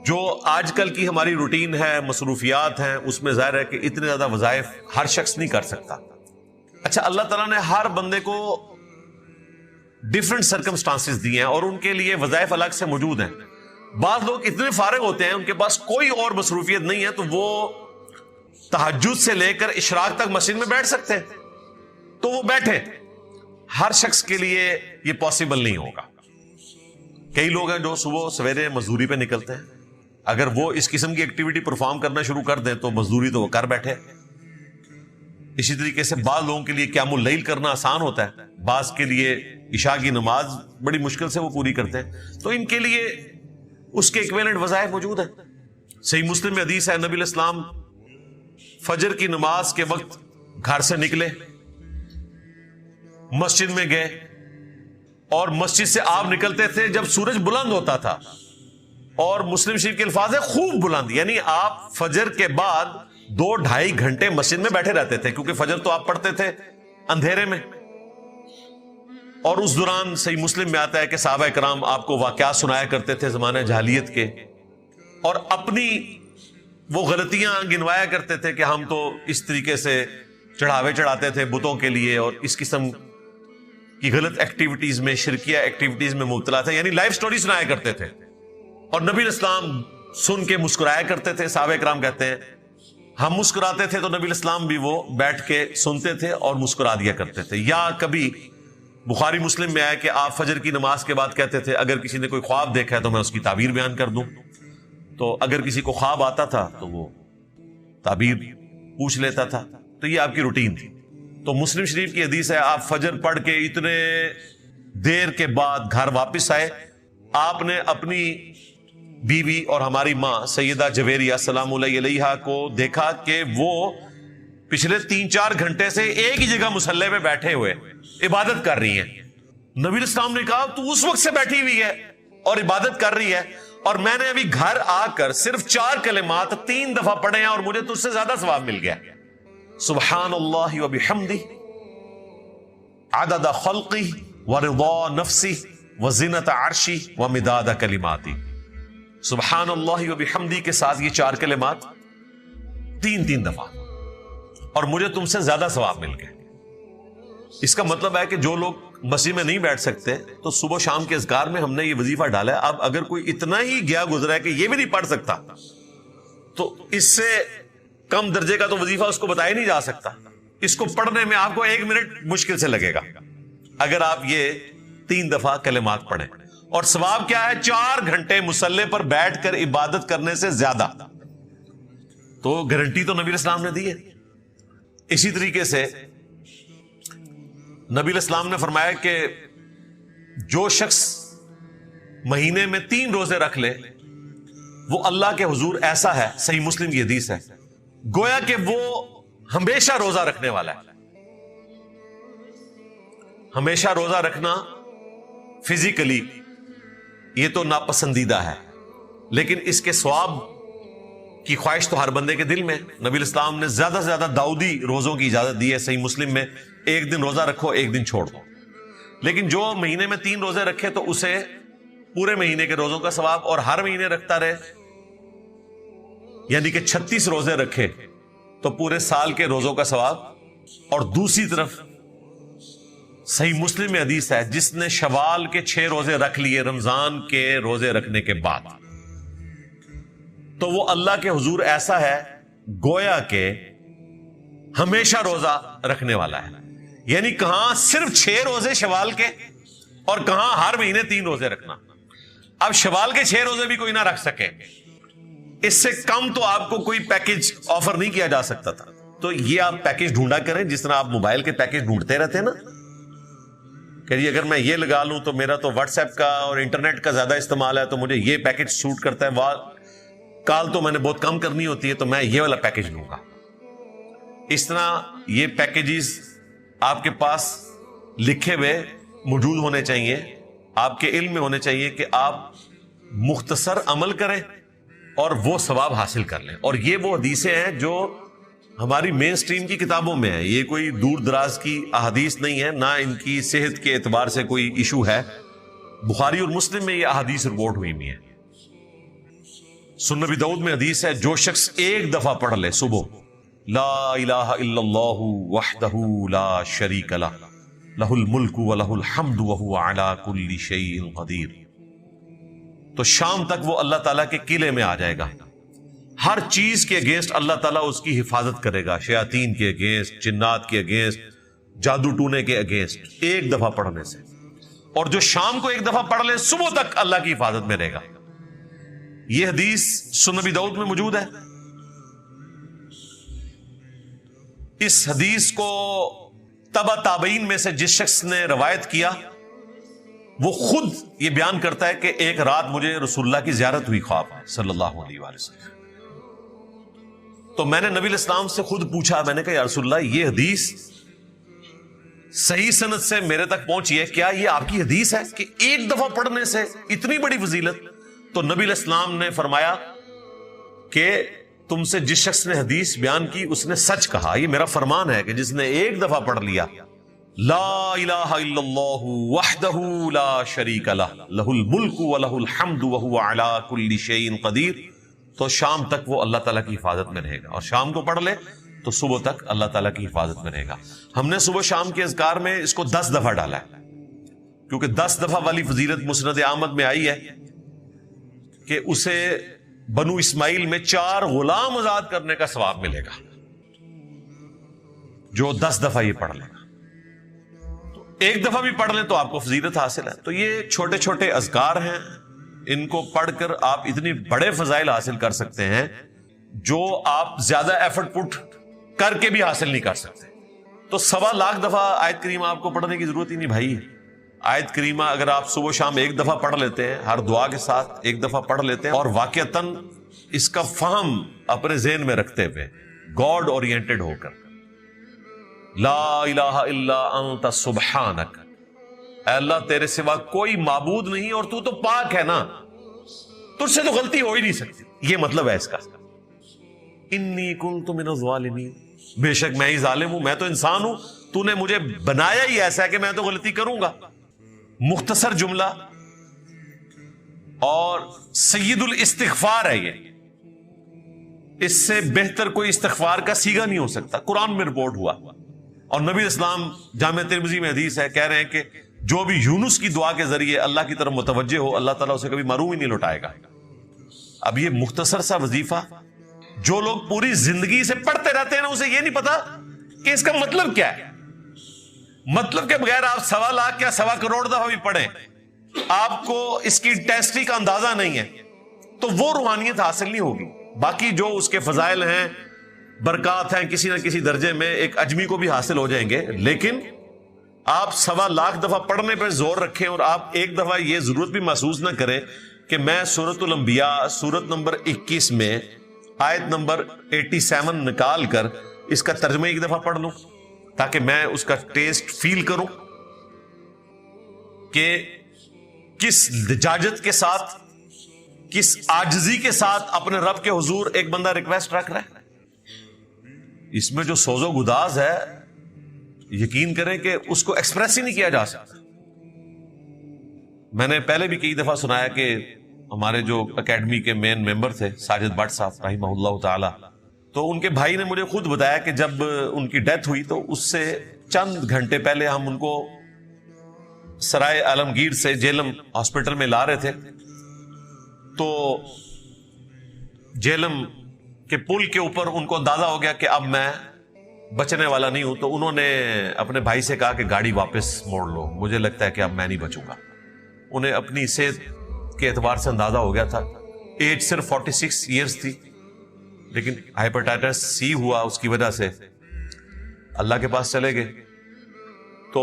Speaker 1: جو آج کل کی ہماری روٹین ہے، مصروفیات ہیں، اس میں ظاہر ہے کہ اتنے زیادہ وظائف ہر شخص نہیں کر سکتا. اچھا، اللہ تعالیٰ نے ہر بندے کو ڈفرنٹ سرکمسٹانسز دیے ہیں اور ان کے لیے وظائف الگ سے موجود ہیں. بعض لوگ اتنے فارغ ہوتے ہیں، ان کے پاس کوئی اور مصروفیت نہیں ہے، تو وہ تہجد سے لے کر اشراق تک مسجد میں بیٹھ سکتے ہیں، تو وہ بیٹھے. ہر شخص کے لیے یہ پاسبل نہیں ہوگا. کئی لوگ ہیں جو صبح سویرے مزدوری پہ نکلتے ہیں، اگر وہ اس قسم کی ایکٹیویٹی پرفارم کرنا شروع کر دیں تو مزدوری تو وہ کر بیٹھے. اسی طریقے سے بعض لوگوں کے لیے قیام اللیل کرنا آسان ہوتا ہے، بعض کے لیے عشاء کی نماز بڑی مشکل سے وہ پوری کرتے ہیں، تو ان کے لیے اس کے ایکویلنٹ وظائف موجود ہیں. صحیح مسلم میں حدیث ہے، نبی علیہ السلام فجر کی نماز کے وقت گھر سے نکلے، مسجد میں گئے، اور مسجد سے آپ نکلتے تھے جب سورج بلند ہوتا تھا. اور مسلم شریف کے الفاظ ہے خوب بلند، یعنی آپ فجر کے بعد 2-2.5 گھنٹے مسجد میں بیٹھے رہتے تھے، کیونکہ فجر تو آپ پڑھتے تھے اندھیرے میں. اور اس دوران صحیح مسلم میں آتا ہے کہ صحابہ کرام آپ کو واقعات سنایا کرتے تھے زمانہ جاہلیت کے، اور اپنی وہ غلطیاں گنوایا کرتے تھے کہ ہم تو اس طریقے سے چڑھاوے چڑھاتے تھے بتوں کے لیے، اور اس قسم کی غلط ایکٹیویٹیز میں، شرکیہ ایکٹیویٹیز میں مبتلا تھے. یعنی لائف سٹوری سنایا کرتے تھے، اور نبی الاسلام سن کے مسکرایا کرتے تھے. صحابہ کرام کہتے ہیں ہم مسکراتے تھے تو نبی الاسلام بھی وہ بیٹھ کے سنتے تھے اور مسکرا دیا کرتے تھے. یا کبھی بخاری مسلم میں آیا کہ آپ فجر کی نماز کے بعد کہتے تھے اگر کسی نے کوئی خواب دیکھا ہے تو میں اس کی تعبیر بیان کر دوں. تو اگر کسی کو خواب آتا تھا تو وہ تعبیر پوچھ لیتا تھا. تو یہ آپ کی روٹین تھی. تو مسلم شریف کی حدیث ہے، آپ فجر پڑھ کے اتنے دیر کے بعد گھر واپس آئے، آپ نے اپنی بیوی اور ہماری ماں سیدہ جویریہ سلام اللہ علیہا کو دیکھا کہ وہ پچھلے 3-4 گھنٹے سے ایک ہی جگہ مصلی پہ بیٹھے ہوئے عبادت کر رہی ہیں. نبی اسلام نے کہا تو اس وقت سے بیٹھی ہوئی ہے اور عبادت کر رہی ہے، اور میں نے ابھی گھر آ کر صرف 4 کلمات 3 دفعہ پڑھے ہیں اور مجھے تجھ سے زیادہ ثواب مل گیا. سبحان اللہ وبحمدہ عدد خلقی ورضا نفسی وزنت عرشی ومداد کلماتی. سبحان اللہ وبحمدہ کے ساتھ یہ 4 کلمات 3 دفعہ، اور مجھے تم سے زیادہ ثواب مل گئے. اس کا مطلب ہے کہ جو لوگ مسجد میں نہیں بیٹھ سکتے تو صبح شام کے اذکار میں ہم نے یہ وظیفہ ڈالا ہے. اب اگر کوئی اتنا ہی گیا گزرا ہے کہ یہ بھی نہیں پڑھ سکتا تو اس سے کم درجے کا تو وظیفہ اس کو بتایا نہیں جا سکتا. اس کو پڑھنے میں آپ کو 1 منٹ مشکل سے لگے گا اگر آپ یہ 3 دفعہ کلمات پڑھیں. اور ثواب کیا ہے؟ 4 گھنٹے مصلی پر بیٹھ کر عبادت کرنے سے زیادہ. تو گارنٹی تو نبی اسلام نے دی ہے. اسی طریقے سے نبی الاسلام نے فرمایا کہ جو شخص مہینے میں 3 روزے رکھ لے وہ اللہ کے حضور ایسا ہے، صحیح مسلم کی حدیث ہے، گویا کہ وہ ہمیشہ روزہ رکھنے والا ہے. ہمیشہ روزہ رکھنا فزیکلی یہ تو ناپسندیدہ ہے، لیکن اس کے ثواب کی خواہش تو ہر بندے کے دل میں ہے۔ نبی الاسلام نے زیادہ سے زیادہ داؤدی روزوں کی اجازت دی ہے، صحیح مسلم میں 1 دن روزہ رکھو 1 دن چھوڑ دو، لیکن جو مہینے میں 3 روزے رکھے تو اسے پورے مہینے کے روزوں کا ثواب، اور ہر مہینے رکھتا رہے یعنی کہ 36 روزے رکھے تو پورے سال کے روزوں کا ثواب۔ اور دوسری طرف صحیح مسلم میں حدیث ہے، جس نے شوال کے 6 روزے رکھ لیے رمضان کے روزے رکھنے کے بعد، تو وہ اللہ کے حضور ایسا ہے گویا کہ ہمیشہ روزہ رکھنے والا ہے۔ یعنی کہاں صرف 6 روزے شوال کے، اور کہاں ہر مہینے 3 روزے رکھنا۔ اب شوال کے 6 روزے بھی کوئی نہ رکھ سکے، اس سے کم تو آپ کو کوئی پیکج آفر نہیں کیا جا سکتا تھا، تو یہ آپ پیکج ڈھونڈا کریں، جس طرح آپ موبائل کے پیکج ڈھونڈتے رہتے ہیں نا کہ جی اگر میں یہ لگا لوں تو میرا تو واٹس ایپ کا اور انٹرنیٹ کا زیادہ استعمال ہے تو مجھے یہ پیکج سوٹ کرتا ہے، کال تو میں نے بہت کم کرنی ہوتی ہے تو میں یہ والا پیکج لوں گا۔ اس طرح یہ پیکیجز آپ کے پاس لکھے ہوئے موجود ہونے چاہیے، آپ کے علم میں ہونے چاہیے کہ آپ مختصر عمل کریں اور وہ ثواب حاصل کر لیں۔ اور یہ وہ حدیثیں ہیں جو ہماری مین سٹریم کی کتابوں میں ہیں، یہ کوئی دور دراز کی احادیث نہیں ہے، نہ ان کی صحت کے اعتبار سے کوئی ایشو ہے۔ بخاری اور مسلم میں یہ احادیث رپورٹ ہوئی ہوئی ہیں۔ سنن نبی داؤد میں حدیث ہے، جو شخص 1 دفعہ پڑھ لے صبح لا الہ الا اللہ وحدہ لا شریک لہ لہ الملک ولہ الحمد وہو علی کل شیء قدیر، تو شام تک وہ اللہ تعالیٰ کے قلعے میں آ جائے گا۔ ہر چیز کے اگینسٹ اللہ تعالیٰ اس کی حفاظت کرے گا، شیاطین کے اگینسٹ، جنات کے اگینسٹ، جادو ٹونے کے اگینسٹ، 1 دفعہ پڑھنے سے۔ اور جو شام کو 1 دفعہ پڑھ لے صبح تک اللہ کی حفاظت میں رہے گا۔ یہ حدیث سنن نبی داؤد میں موجود ہے۔ اس حدیث کو تبع تابعین میں سے جس شخص نے روایت کیا وہ خود یہ بیان کرتا ہے کہ ایک رات مجھے رسول اللہ کی زیارت ہوئی خواب صلی اللہ علیہ وآلہ وسلم، تو میں نے نبی الاسلام سے خود پوچھا، میں نے کہا یا رسول اللہ یہ حدیث صحیح سند سے میرے تک پہنچی ہے، کیا یہ آپ کی حدیث ہے کہ 1 دفعہ پڑھنے سے اتنی بڑی فضیلت؟ تو نبی الاسلام نے فرمایا کہ تم سے جس شخص نے حدیث بیان کی اس نے سچ کہا، یہ میرا فرمان ہے کہ جس نے 1 دفعہ پڑھ لیا لا الہ الا اللہ وحدہ لا شریک لہ لہ الملک ولہ الحمد وہو علی کل شیء قدیر، تو شام تک وہ اللہ تعالیٰ کی حفاظت میں رہے گا۔ اور شام کو پڑھ لے تو صبح تک اللہ تعالیٰ کی حفاظت میں رہے گا۔ ہم نے صبح شام کے اذکار میں اس کو 10 دفعہ ڈالا ہے، کیونکہ 10 دفعہ والی فضیلت مسند احمد میں آئی ہے کہ اسے بنو اسماعیل میں 4 غلام آزاد کرنے کا ثواب ملے گا جو 10 دفعہ یہ پڑھ لے گا۔ تو 1 دفعہ بھی پڑھ لیں تو آپ کو فضیلت حاصل ہے۔ تو یہ چھوٹے چھوٹے اذکار ہیں، ان کو پڑھ کر آپ اتنی بڑے فضائل حاصل کر سکتے ہیں جو آپ زیادہ ایفرٹ پٹ کر کے بھی حاصل نہیں کر سکتے۔ تو 1.25 لاکھ دفعہ آیت کریمہ آپ کو پڑھنے کی ضرورت ہی نہیں بھائی۔ آیت کریمہ اگر آپ صبح شام 1 دفعہ پڑھ لیتے ہیں، ہر دعا کے ساتھ 1 دفعہ پڑھ لیتے ہیں، اور واقعتاً اس کا فہم اپنے ذہن میں رکھتے ہوئے گاڈ اورینٹڈ ہو کر، لا الہ الا انت سبحانک، اے اللہ تیرے سوا کوئی معبود نہیں اور تو پاک ہے نا، تجھ سے تو غلطی ہو ہی نہیں سکتی، یہ مطلب ہے اس کا۔ انی کنت من الظالمین، بے شک میں ہی ظالم ہوں، میں تو انسان ہوں، تو نے مجھے بنایا ہی ایسا ہے کہ میں تو غلطی کروں گا۔ مختصر جملہ اور سید الاستغفار ہے یہ، اس سے بہتر کوئی استغفار کا سیگا نہیں ہو سکتا۔ قرآن میں رپورٹ ہوا، اور نبی اسلام جامع ترمذی میں حدیث ہے، کہہ رہے ہیں کہ جو بھی یونس کی دعا کے ذریعے اللہ کی طرف متوجہ ہو، اللہ تعالیٰ اسے کبھی محروم ہی نہیں لوٹائے گا۔ اب یہ مختصر سا وظیفہ جو لوگ پوری زندگی سے پڑھتے رہتے ہیں نا، اسے یہ نہیں پتا کہ اس کا مطلب کیا ہے۔ مطلب کے بغیر آپ 1.25 لاکھ یا 1.25 کروڑ دفعہ بھی پڑھیں، آپ کو اس کی انٹینسٹی کا اندازہ نہیں ہے تو وہ روحانیت حاصل نہیں ہوگی۔ باقی جو اس کے فضائل ہیں، برکات ہیں، کسی نہ کسی درجے میں ایک اجمی کو بھی حاصل ہو جائیں گے، لیکن آپ 1.25 لاکھ دفعہ پڑھنے پر زور رکھیں اور آپ 1 دفعہ یہ ضرورت بھی محسوس نہ کریں کہ میں سورۃ الانبیاء سورت نمبر 21 میں آیت نمبر 87 نکال کر اس کا ترجمہ 1 دفعہ پڑھ لوں تاکہ میں اس کا ٹیسٹ فیل کروں کہ کس لجاجت کے ساتھ کس عاجزی کے ساتھ اپنے رب کے حضور ایک بندہ ریکویسٹ رکھ رہا ہے. اس میں جو سوز و گداز ہے یقین کریں کہ اس کو ایکسپریس ہی نہیں کیا جا سکتا. میں نے پہلے بھی کئی دفعہ سنایا کہ ہمارے جو اکیڈمی کے مین ممبر تھے ساجد بٹ صاحب رحمہ اللہ تعالی، تو ان کے بھائی نے مجھے خود بتایا کہ جب ان کی ڈیتھ ہوئی تو اس سے چند گھنٹے پہلے ہم ان کو سرائے عالمگیر سے جیلم ہاسپٹل میں لا رہے تھے. تو جیلم کے پل کے اوپر ان کو اندازہ ہو گیا کہ اب میں بچنے والا نہیں ہوں، تو انہوں نے اپنے بھائی سے کہا کہ گاڑی واپس موڑ لو، مجھے لگتا ہے کہ اب میں نہیں بچوں گا. انہیں اپنی صحت کے اعتبار سے اندازہ ہو گیا تھا. ایج صرف 46 ایئرز تھی، لیکن ہائپرٹائٹس سی ہوا، اس کی وجہ سے اللہ کے پاس چلے گئے. تو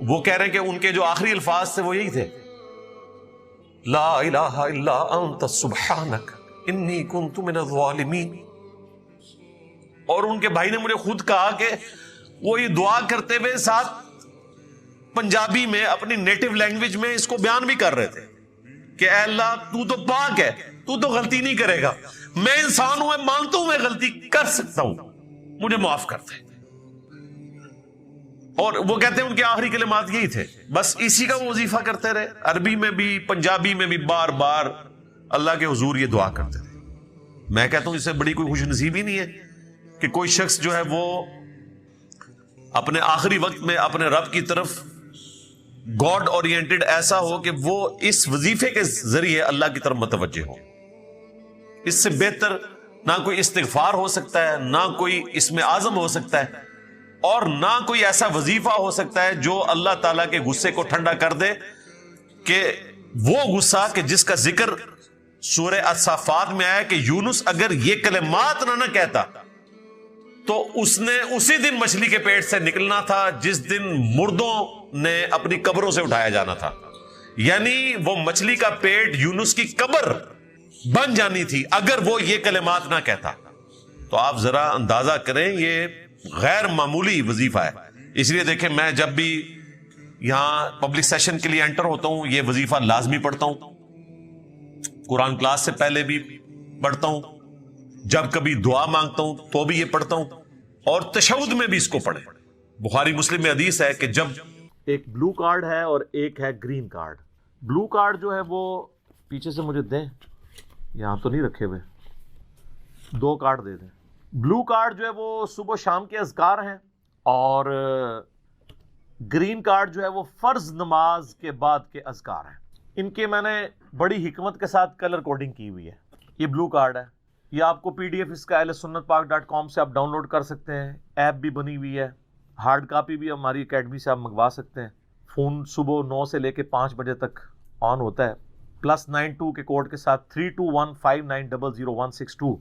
Speaker 1: وہ کہہ رہے ہیں کہ ان کے جو آخری الفاظ تھے وہ یہی تھے، لا الہ الا انت سبحانک انی کنت من الظالمین. اور ان کے بھائی نے مجھے خود کہا کہ وہ یہ دعا کرتے ہوئے ساتھ پنجابی میں اپنی نیٹو لینگویج میں اس کو بیان بھی کر رہے تھے کہ اے اللہ تو تو پاک ہے، تو تو غلطی نہیں کرے گا، میں انسان ہوں، میں مانتا ہوں میں غلطی کر سکتا ہوں، مجھے معاف کر دے. اور وہ کہتے ہیں ان کے آخری کلمات یہی تھے، بس اسی کا وہ وظیفہ کرتے رہے، عربی میں بھی پنجابی میں بھی بار بار اللہ کے حضور یہ دعا کرتے رہے. میں کہتا ہوں اس سے بڑی کوئی خوش نصیبی نہیں ہے کہ کوئی شخص جو ہے وہ اپنے آخری وقت میں اپنے رب کی طرف گاڈ اورینٹڈ ایسا ہو کہ وہ اس وظیفے کے ذریعے اللہ کی طرف متوجہ ہو. اس سے بہتر نہ کوئی استغفار ہو سکتا ہے، نہ کوئی اسم اعظم ہو سکتا ہے، اور نہ کوئی ایسا وظیفہ ہو سکتا ہے جو اللہ تعالیٰ کے غصے کو ٹھنڈا کر دے. کہ وہ غصہ کہ جس کا ذکر سورہ الصافات میں آیا کہ یونس اگر یہ کلمات نہ کہتا تو اس نے اسی دن مچھلی کے پیٹ سے نکلنا تھا جس دن مردوں نے اپنی قبروں سے اٹھایا جانا تھا. یعنی وہ مچھلی کا پیٹ یونس کی قبر بن جانی تھی اگر وہ یہ کلمات نہ کہتا. تو آپ ذرا اندازہ کریں یہ غیر معمولی وظیفہ ہے. اس لیے دیکھیں میں جب بھی یہاں پبلک سیشن کے لیے انٹر ہوتا ہوں یہ وظیفہ لازمی پڑھتا ہوں، قرآن کلاس سے پہلے بھی پڑھتا ہوں، جب کبھی دعا مانگتا ہوں تو بھی یہ پڑھتا ہوں، اور تشہد میں بھی اس کو پڑھیں. بخاری مسلم میں حدیث ہے کہ جب ایک بلو کارڈ ہے اور ایک ہے گرین کارڈ. بلو کارڈ جو ہے وہ پیچھے سے مجھے دیں، یہاں تو نہیں رکھے ہوئے، 2 کارڈ دے دیں. بلو کارڈ جو ہے وہ صبح شام کے اذکار ہیں، اور گرین کارڈ جو ہے وہ فرض نماز کے بعد کے اذکار ہیں. ان کے میں نے بڑی حکمت کے ساتھ کلر کوڈنگ کی ہوئی ہے. یہ بلو کارڈ ہے، یہ آپ کو پی ڈی ایف اس کا ahlsunnatpak.com سے آپ ڈاؤن لوڈ کر سکتے ہیں. ایپ بھی بنی ہوئی ہے، ہارڈ کاپی بھی ہماری اکیڈمی سے آپ منگوا سکتے ہیں. فون صبح 9 سے لے کے 5 بجے تک آن ہوتا ہے. +92 کے کوڈ کے ساتھ 3215900162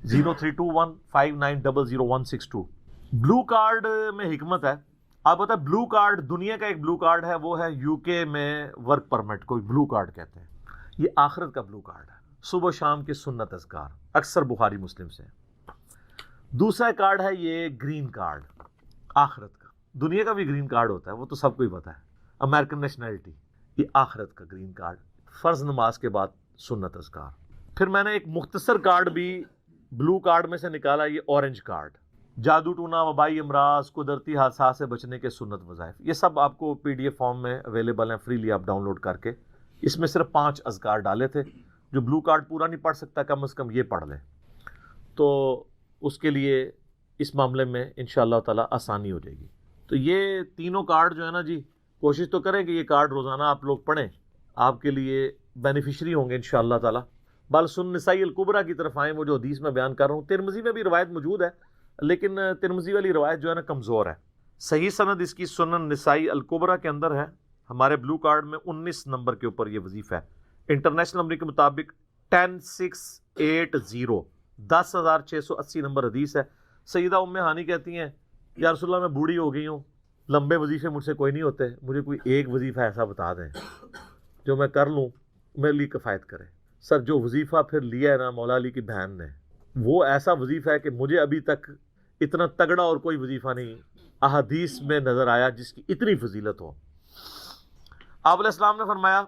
Speaker 1: 032159000162. بلو کارڈ میں حکمت ہے. آپ بتا بلو کارڈ دنیا کا ایک بلو کارڈ ہے، وہ ہے یو کے میں ورک پرمٹ کو بلو کارڈ کہتے ہیں. یہ آخرت کا بلو کارڈ ہے، صبح شام کے سنت اذکار اکثر بخاری مسلم سے. دوسرا کارڈ ہے یہ گرین کارڈ، آخرت کا. دنیا کا بھی گرین کارڈ ہوتا ہے، وہ تو سب کو ہی پتا ہے، امریکن نیشنلٹی. یہ آخرت کا گرین کارڈ، فرض نماز کے بعد سنت اذکار. پھر میں نے ایک مختصر کارڈ بھی بلو کارڈ میں سے نکالا، یہ اورنج کارڈ، جادو ٹونا، وبائی امراض، قدرتی حادثات سے بچنے کے سنت وظائف. یہ سب آپ کو پی ڈی ایف فارم میں اویلیبل ہیں، فریلی آپ ڈاؤن لوڈ کر کے. اس میں صرف 5 اذکار ڈالے تھے. جو بلو کارڈ پورا نہیں پڑھ سکتا کم از کم یہ پڑھ لیں، تو اس کے لیے اس معاملے میں انشاءاللہ تعالی آسانی ہو جائے گی. تو یہ تینوں کارڈ جو ہے نا جی، کوشش تو کریں کہ یہ کارڈ روزانہ آپ لوگ پڑھیں، آپ کے لیے بینیفیشری ہوں گے انشاءاللہ تعالی. بل سن نسائی الکبریٰ کی طرف آئیں، وہ جو حدیث میں بیان کر رہا ہوں. ترمذی میں بھی روایت موجود ہے، لیکن ترمذی والی روایت جو ہے نا کمزور ہے. صحیح سند اس کی سنن نسائی الکبریٰ کے اندر ہے. ہمارے بلو کارڈ میں 19 نمبر کے اوپر یہ وظیفہ ہے. انٹرنیشنل نمبر کے مطابق 10680 10,680 نمبر حدیث ہے. سیدہ ام ہانی کہتی ہیں یا رسول اللہ میں بوڑھی ہو گئی ہوں، لمبے وظیفے مجھ سے کوئی نہیں ہوتے، مجھے کوئی ایک وظیفہ ایسا بتا دیں جو میں کر لوں میرے لیے کفایت کرے. سر جو وظیفہ پھر لیا ہے نا مولا علی کی بہن نے، وہ ایسا وظیفہ ہے کہ مجھے ابھی تک اتنا تگڑا اور کوئی وظیفہ نہیں احادیث میں نظر آیا جس کی اتنی فضیلت ہو. آپ علیہ السلام نے فرمایا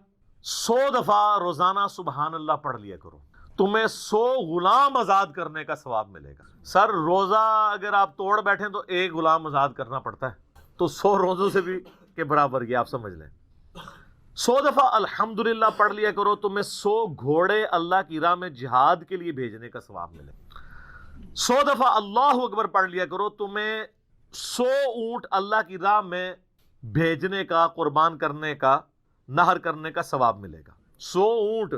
Speaker 2: 100 دفعہ روزانہ سبحان اللہ پڑھ لیا کرو، تمہیں 100 غلام آزاد کرنے کا ثواب ملے گا۔ سر روزہ اگر آپ توڑ بیٹھیں تو ایک غلام آزاد کرنا پڑتا ہے، تو 100 روزوں سے بھی کے برابر یہ آپ سمجھ لیں۔ 100 دفعہ الحمدللہ پڑھ لیا کرو، تمہیں 100 گھوڑے اللہ کی راہ میں جہاد کے لیے بھیجنے کا ثواب ملے گا۔ 100 دفعہ اللہ اکبر پڑھ لیا کرو، تمہیں 100 اونٹ اللہ کی راہ میں بھیجنے کا، قربان کرنے کا، نہر کرنے کا ثواب ملے گا۔ 100 اونٹ،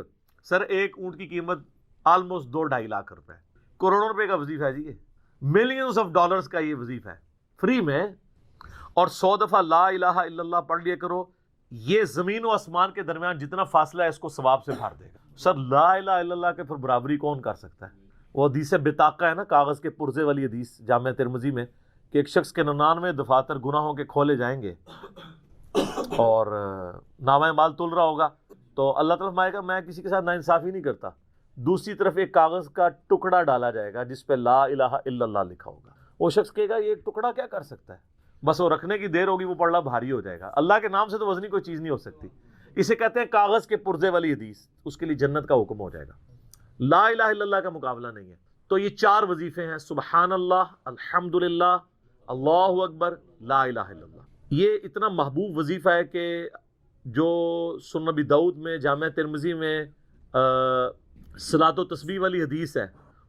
Speaker 2: سر ایک اونٹ کی قیمت آلموسٹ 2-2.5 لاکھ روپے، کروڑوں روپے کا وظیفہ ہے جی، یہ ملینز آف ڈالرز کا یہ وظیفہ ہے فری میں۔ اور 100 دفعہ لا الہ الا اللہ پڑھ لیا کرو، یہ زمین و آسمان کے درمیان جتنا فاصلہ ہے اس کو ثواب سے بھر دے گا۔ سر لا الہ الا اللہ کے پھر برابری کون کر سکتا ہے؟ وہ حدیث بطاقہ ہے نا، کاغذ کے پرزے والی حدیث جامع ترمذی میں، کہ ایک شخص کے 99 دفاتر گناہوں کے کھولے جائیں گے اور نامہ مال تل رہا ہوگا تو اللہ تعالیٰ فرمائے گا میں کسی کے ساتھ ناانصافی نہیں کرتا۔ دوسری طرف ایک کاغذ کا ٹکڑا ڈالا جائے گا جس پہ لا الہ الا اللہ لکھا ہوگا۔ وہ شخص کہے گا یہ ایک ٹکڑا کیا کر سکتا ہے، بس وہ رکھنے کی دیر ہوگی، وہ پڑھنا بھاری ہو جائے گا۔ اللہ کے نام سے تو وزنی کوئی چیز نہیں ہو سکتی، اسے کہتے ہیں کاغذ کے پرزے والی حدیث، اس کے لیے جنت کا حکم ہو جائے گا۔ لا الہ الا اللہ کا مقابلہ نہیں ہے۔ تو یہ 4 وظیفے ہیں، سبحان اللہ، الحمدللہ، اللہ اکبر، لا الہ الا اللہ۔ یہ اتنا محبوب وظیفہ ہے کہ جو سنن نبی داؤد میں، جامع ترمذی میں صلاۃ و تسبیح والی حدیث ہے،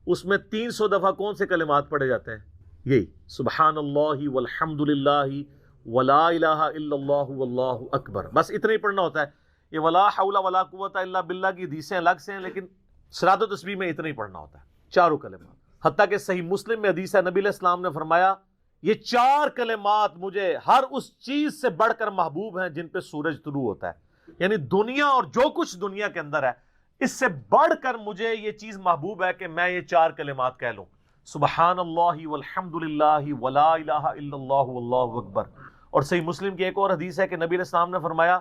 Speaker 2: اس میں 300 دفعہ کون سے کلمات پڑھے جاتے ہیں؟ یہی سبحان اللہ والحمد للہ ولا الہ الا اللہ واللہ اکبر، بس اتنا ہی پڑھنا ہوتا ہے۔ یہ ولا حول ولا قوت الا باللہ کی حدیثیں الگ سے ہیں، لیکن صلاۃ و تسبیح میں اتنا ہی پڑھنا ہوتا ہے، 4 کلمات۔ حتیٰ کہ صحیح مسلم میں حدیث ہے، نبی علیہ السلام نے فرمایا یہ 4 کلمات مجھے ہر اس چیز سے بڑھ کر محبوب ہیں جن پہ سورج طلوع ہوتا ہے، یعنی دنیا اور جو کچھ دنیا کے اندر ہے اس سے بڑھ کر مجھے یہ چیز محبوب ہے کہ میں یہ 4 کلمات کہہ لوں، سبحان اللہ والحمد للہ ولا الہ الا اللہ واللہ اکبر۔ اور صحیح مسلم کی ایک اور حدیث ہے کہ نبی علیہ السلام نے فرمایا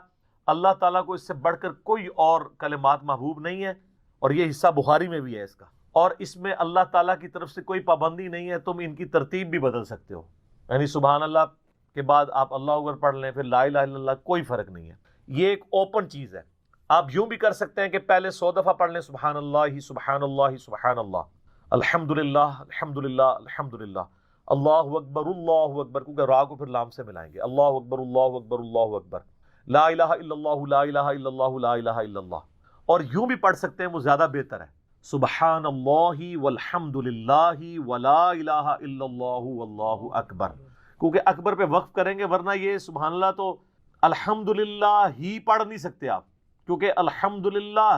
Speaker 2: اللہ تعالیٰ کو اس سے بڑھ کر کوئی اور کلمات محبوب نہیں ہے، اور یہ حصہ بخاری میں بھی ہے اس کا، اور اس میں اللہ تعالیٰ کی طرف سے کوئی پابندی نہیں ہے، تم ان کی ترتیب بھی بدل سکتے ہو، یعنی سبحان اللہ کے بعد آپ اللہ اکبر پڑھ لیں، پھر لا الہ الا اللہ، کوئی فرق نہیں ہے۔ یہ ایک اوپن چیز ہے، آپ یوں بھی کر سکتے ہیں کہ پہلے 100 دفعہ پڑھ لیں سبحان اللہ سبحان اللہ سبحان اللہ، الحمدللہ الحمدللہ الحمدللہ، اللہ اکبر، کیونکہ را کو پھر لام سے ملائیں گے، اللہ اکبر اللہ اکبر اللہ اکبر، لا الہ الا اللہ لا الہ الا اللہ لا الہ الا اللہ۔ اور یوں بھی پڑھ سکتے ہیں، وہ زیادہ بہتر ہے، سبحان اللہ والحمد للہ ولا الہ الا اللہ واللہ اکبر، کیونکہ اکبر پہ وقف کریں گے، ورنہ یہ سبحان اللہ تو الحمدللہ ہی پڑھ نہیں سکتے آپ، کیونکہ الحمدللہ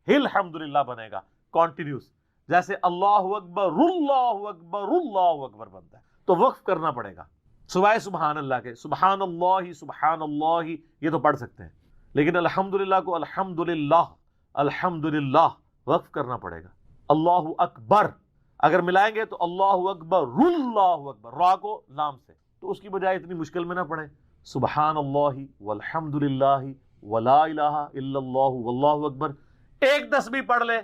Speaker 2: الحمدللہ بنے گا کانٹینیوس، جیسے اللہ اکبر اللہ اکبر اللہ اکبر بنتا ہے، تو وقف کرنا پڑے گا سوائے سبحان اللہ کے۔ سبحان اللہ یہ تو پڑھ سکتے ہیں، لیکن الحمدللہ کو الحمدللہ وقف کرنا پڑے گا۔ اللہ اکبر اگر ملائیں گے تو اللہ اکبر را کو لام سے، تو اس کی بجائے اتنی مشکل میں نہ پڑھیں، سبحان اللہ والحمد للہ ولا الہ الا اللہ واللہ اکبر، ایک تسبیح پڑھ لے،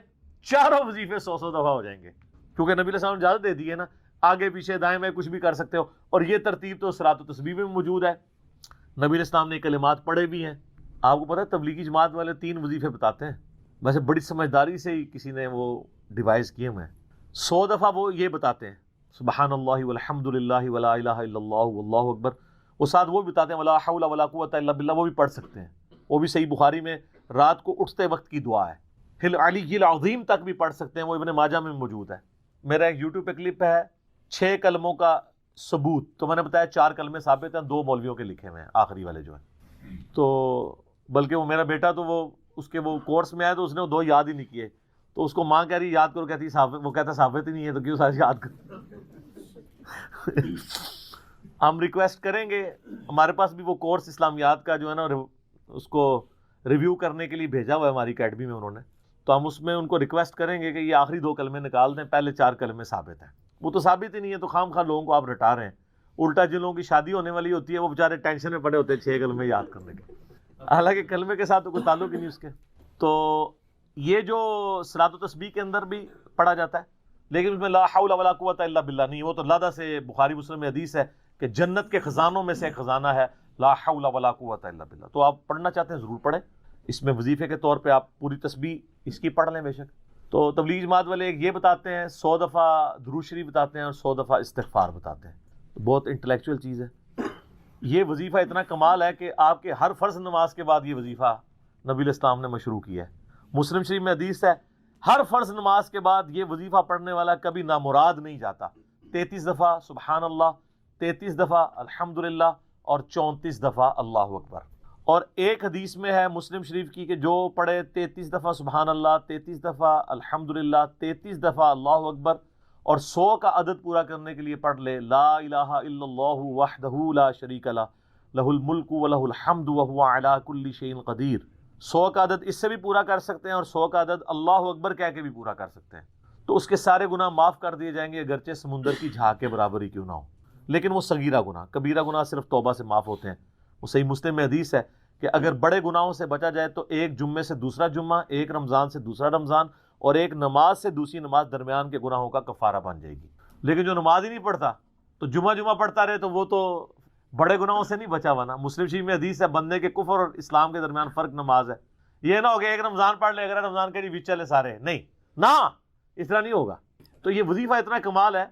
Speaker 2: 4 وظیفے 100 دفعہ ہو جائیں گے، کیونکہ نبی علیہ السلام نے اجازت دے دی ہے نا، آگے پیچھے دائیں بائیں کچھ بھی کر سکتے ہو، اور یہ ترتیب تو صلاۃ و تسبیح میں موجود ہے۔ نبی علیہ السلام نے کلمات پڑھے بھی ہیں، آپ کو پتہ ہے تبلیغی جماعت والے 3 وظیفے بتاتے ہیں، ویسے بڑی سمجھداری سے ہی کسی نے وہ ڈیوائز کیے ہوئے ہیں۔ 100 دفعہ وہ یہ بتاتے ہیں سبحان اللہ والحمد للہ ولا الہ الا اللہ واللہ اکبر، وہ ساتھ وہ بھی بتاتے ہیں ولا حول ولا قوت الا باللہ، وہ بھی پڑھ سکتے ہیں، وہ بھی صحیح بخاری میں رات کو اٹھتے وقت کی دعا ہے، ہل علی العظیم تک بھی پڑھ سکتے ہیں، وہ ابن ماجہ میں موجود ہے۔ میرا ایک یوٹیوب پہ کلپ ہے 6 کلموں کا ثبوت، تو میں نے بتایا 4 کلمے ثابت ہیں، 2 مولویوں کے لکھے ہوئے ہیں آخری والے جو ہیں، تو بلکہ وہ میرا بیٹا تو وہ اس کے وہ کورس میں آیا تو اس نے وہ 2 یاد ہی نہیں کیے، تو اس کو ماں کہہ رہی یاد کرو، کہتی ثابت، وہ کہتا ثابت ہی نہیں ہے تو کیوں سارے یاد کرو۔ ہم ریکویسٹ کریں گے، ہمارے پاس بھی وہ کورس اسلامیات کا جو ہے نا اس کو ریویو کرنے کے لیے بھیجا ہوا ہے ہماری اکیڈمی میں انہوں نے، تو ہم اس میں ان کو ریکویسٹ کریں گے کہ یہ آخری 2 کلمے نکال دیں، پہلے 4 کلمے ثابت ہیں، وہ تو ثابت ہی نہیں ہے، تو خام خواہ لوگوں کو آپ رٹا رہے ہیں، الٹا جن لوگوں کی شادی ہونے والی ہوتی ہے وہ بیچارے ٹینشن میں پڑے ہوتے ہیں 6 کلمے یاد کرنے کے، حالانکہ کلمے کے ساتھ تو کوئی تعلق ہی نہیں اس کے۔ تو یہ جو صلاۃ و تسبیح کے اندر بھی پڑھا جاتا ہے، لیکن اس میں لا حول ولا قوت الا باللہ نہیں، وہ تو لادہ سے بخاری مسلم میں حدیث ہے کہ جنت کے خزانوں میں سے ایک خزانہ ہے لا حول ولا قوت الا باللہ، تو آپ پڑھنا چاہتے ہیں ضرور پڑھیں۔ اس میں وظیفے کے طور پہ آپ پوری تسبیح اس کی پڑھ لیں بے شک. تو تبلیغ جماعت والے ایک یہ بتاتے ہیں 100 دفعہ درود شریف بتاتے ہیں اور 100 دفعہ استغفار بتاتے ہیں. بہت انٹلیکچوئل چیز ہے. یہ وظیفہ اتنا کمال ہے کہ آپ کے ہر فرض نماز کے بعد یہ وظیفہ نبی علیہ السلام نے مشروع کیا ہے. مسلم شریف میں حدیث ہے ہر فرض نماز کے بعد یہ وظیفہ پڑھنے والا کبھی نامراد نہیں جاتا. 33 دفعہ سبحان اللہ، 33 دفعہ الحمدللہ اور 34 دفعہ اللہ اکبر. اور ایک حدیث میں ہے مسلم شریف کی کہ جو پڑھے 33 دفعہ سبحان اللہ، 33 دفعہ الحمدللہ، 33 دفعہ اللہ اکبر اور 100 کا عدد پورا کرنے کے لیے پڑھ لے لا الہ الا اللہ وحدہ لا شریک لہ لہ الملک و لہ الحمد وہو علی کل شیء قدیر. 100 کا عدد اس سے بھی پورا کر سکتے ہیں اور 100 کا عدد اللہ اکبر کہہ کے بھی پورا کر سکتے ہیں. تو اس کے سارے گناہ معاف کر دیے جائیں گے اگرچہ سمندر کی جھاگ کے برابر ہی کیوں نہ ہو. لیکن وہ صغیرہ گناہ، کبیرہ گناہ صرف توبہ سے معاف ہوتے ہیں. وہ صحیح مسلم میں حدیث ہے کہ اگر بڑے گناہوں سے بچا جائے تو ایک جمعے سے دوسرا جمعہ، ایک رمضان سے دوسرا رمضان اور ایک نماز سے دوسری نماز درمیان کے گناہوں کا کفارہ بن جائے گی. لیکن جو نماز ہی نہیں پڑھتا تو جمعہ پڑھتا رہے تو وہ تو بڑے گناہوں سے نہیں بچا ہوا نا. مسلم شریف میں حدیث ہے بندے کے کفر اور اسلام کے درمیان فرق نماز ہے. یہ نہ ہو کہ ایک رمضان پڑھ لے اگر رمضان کے بیچ چلے سارے، نہیں نہ اس طرح نہیں ہوگا. تو یہ وظیفہ اتنا کمال ہے.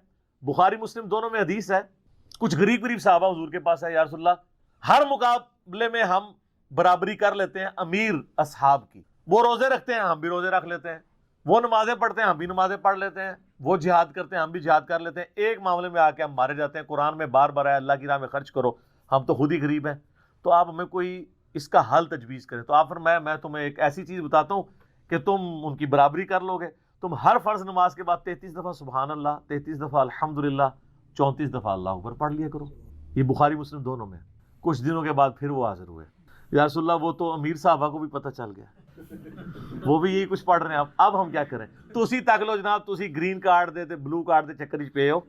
Speaker 2: بخاری مسلم دونوں میں حدیث ہے کچھ غریب صحابہ حضور کے پاس ہے یا رسول اللہ ہر مقابلے میں ہم برابری کر لیتے ہیں امیر اصحاب کی. وہ روزے رکھتے ہیں ہم بھی روزے رکھ لیتے ہیں، وہ نمازیں پڑھتے ہیں ہم بھی نمازیں پڑھ لیتے ہیں، وہ جہاد کرتے ہیں ہم بھی جہاد کر لیتے ہیں. ایک معاملے میں آ کے ہم مارے جاتے ہیں. قرآن میں بار بار ہے اللہ کی راہ میں خرچ کرو، ہم تو خود ہی غریب ہیں. تو آپ ہمیں کوئی اس کا حل تجویز کریں. تو آپ فرمایا میں تمہیں ایک ایسی چیز بتاتا ہوں کہ تم ان کی برابری کر لو گے. تم ہر فرض نماز کے بعد 33 دفعہ سبحان اللہ، 33 دفعہ الحمدللہ، 34 دفعہ اللہ اکبر پڑھ لیا کرو. یہ بخاری مسلم دونوں میں. کچھ دنوں کے بعد پھر وہ حاضر ہوئے یا رسول اللہ وہ تو امیر صحابہ کو بھی پتہ چل گیا، وہ بھی یہی کچھ پڑھ رہے ہیں. اب ہم کیا کریں؟ تسی تک لو جناب، تسی گرین کارڈ دے تے بلو کارڈ دے چکر وچ پے ہو،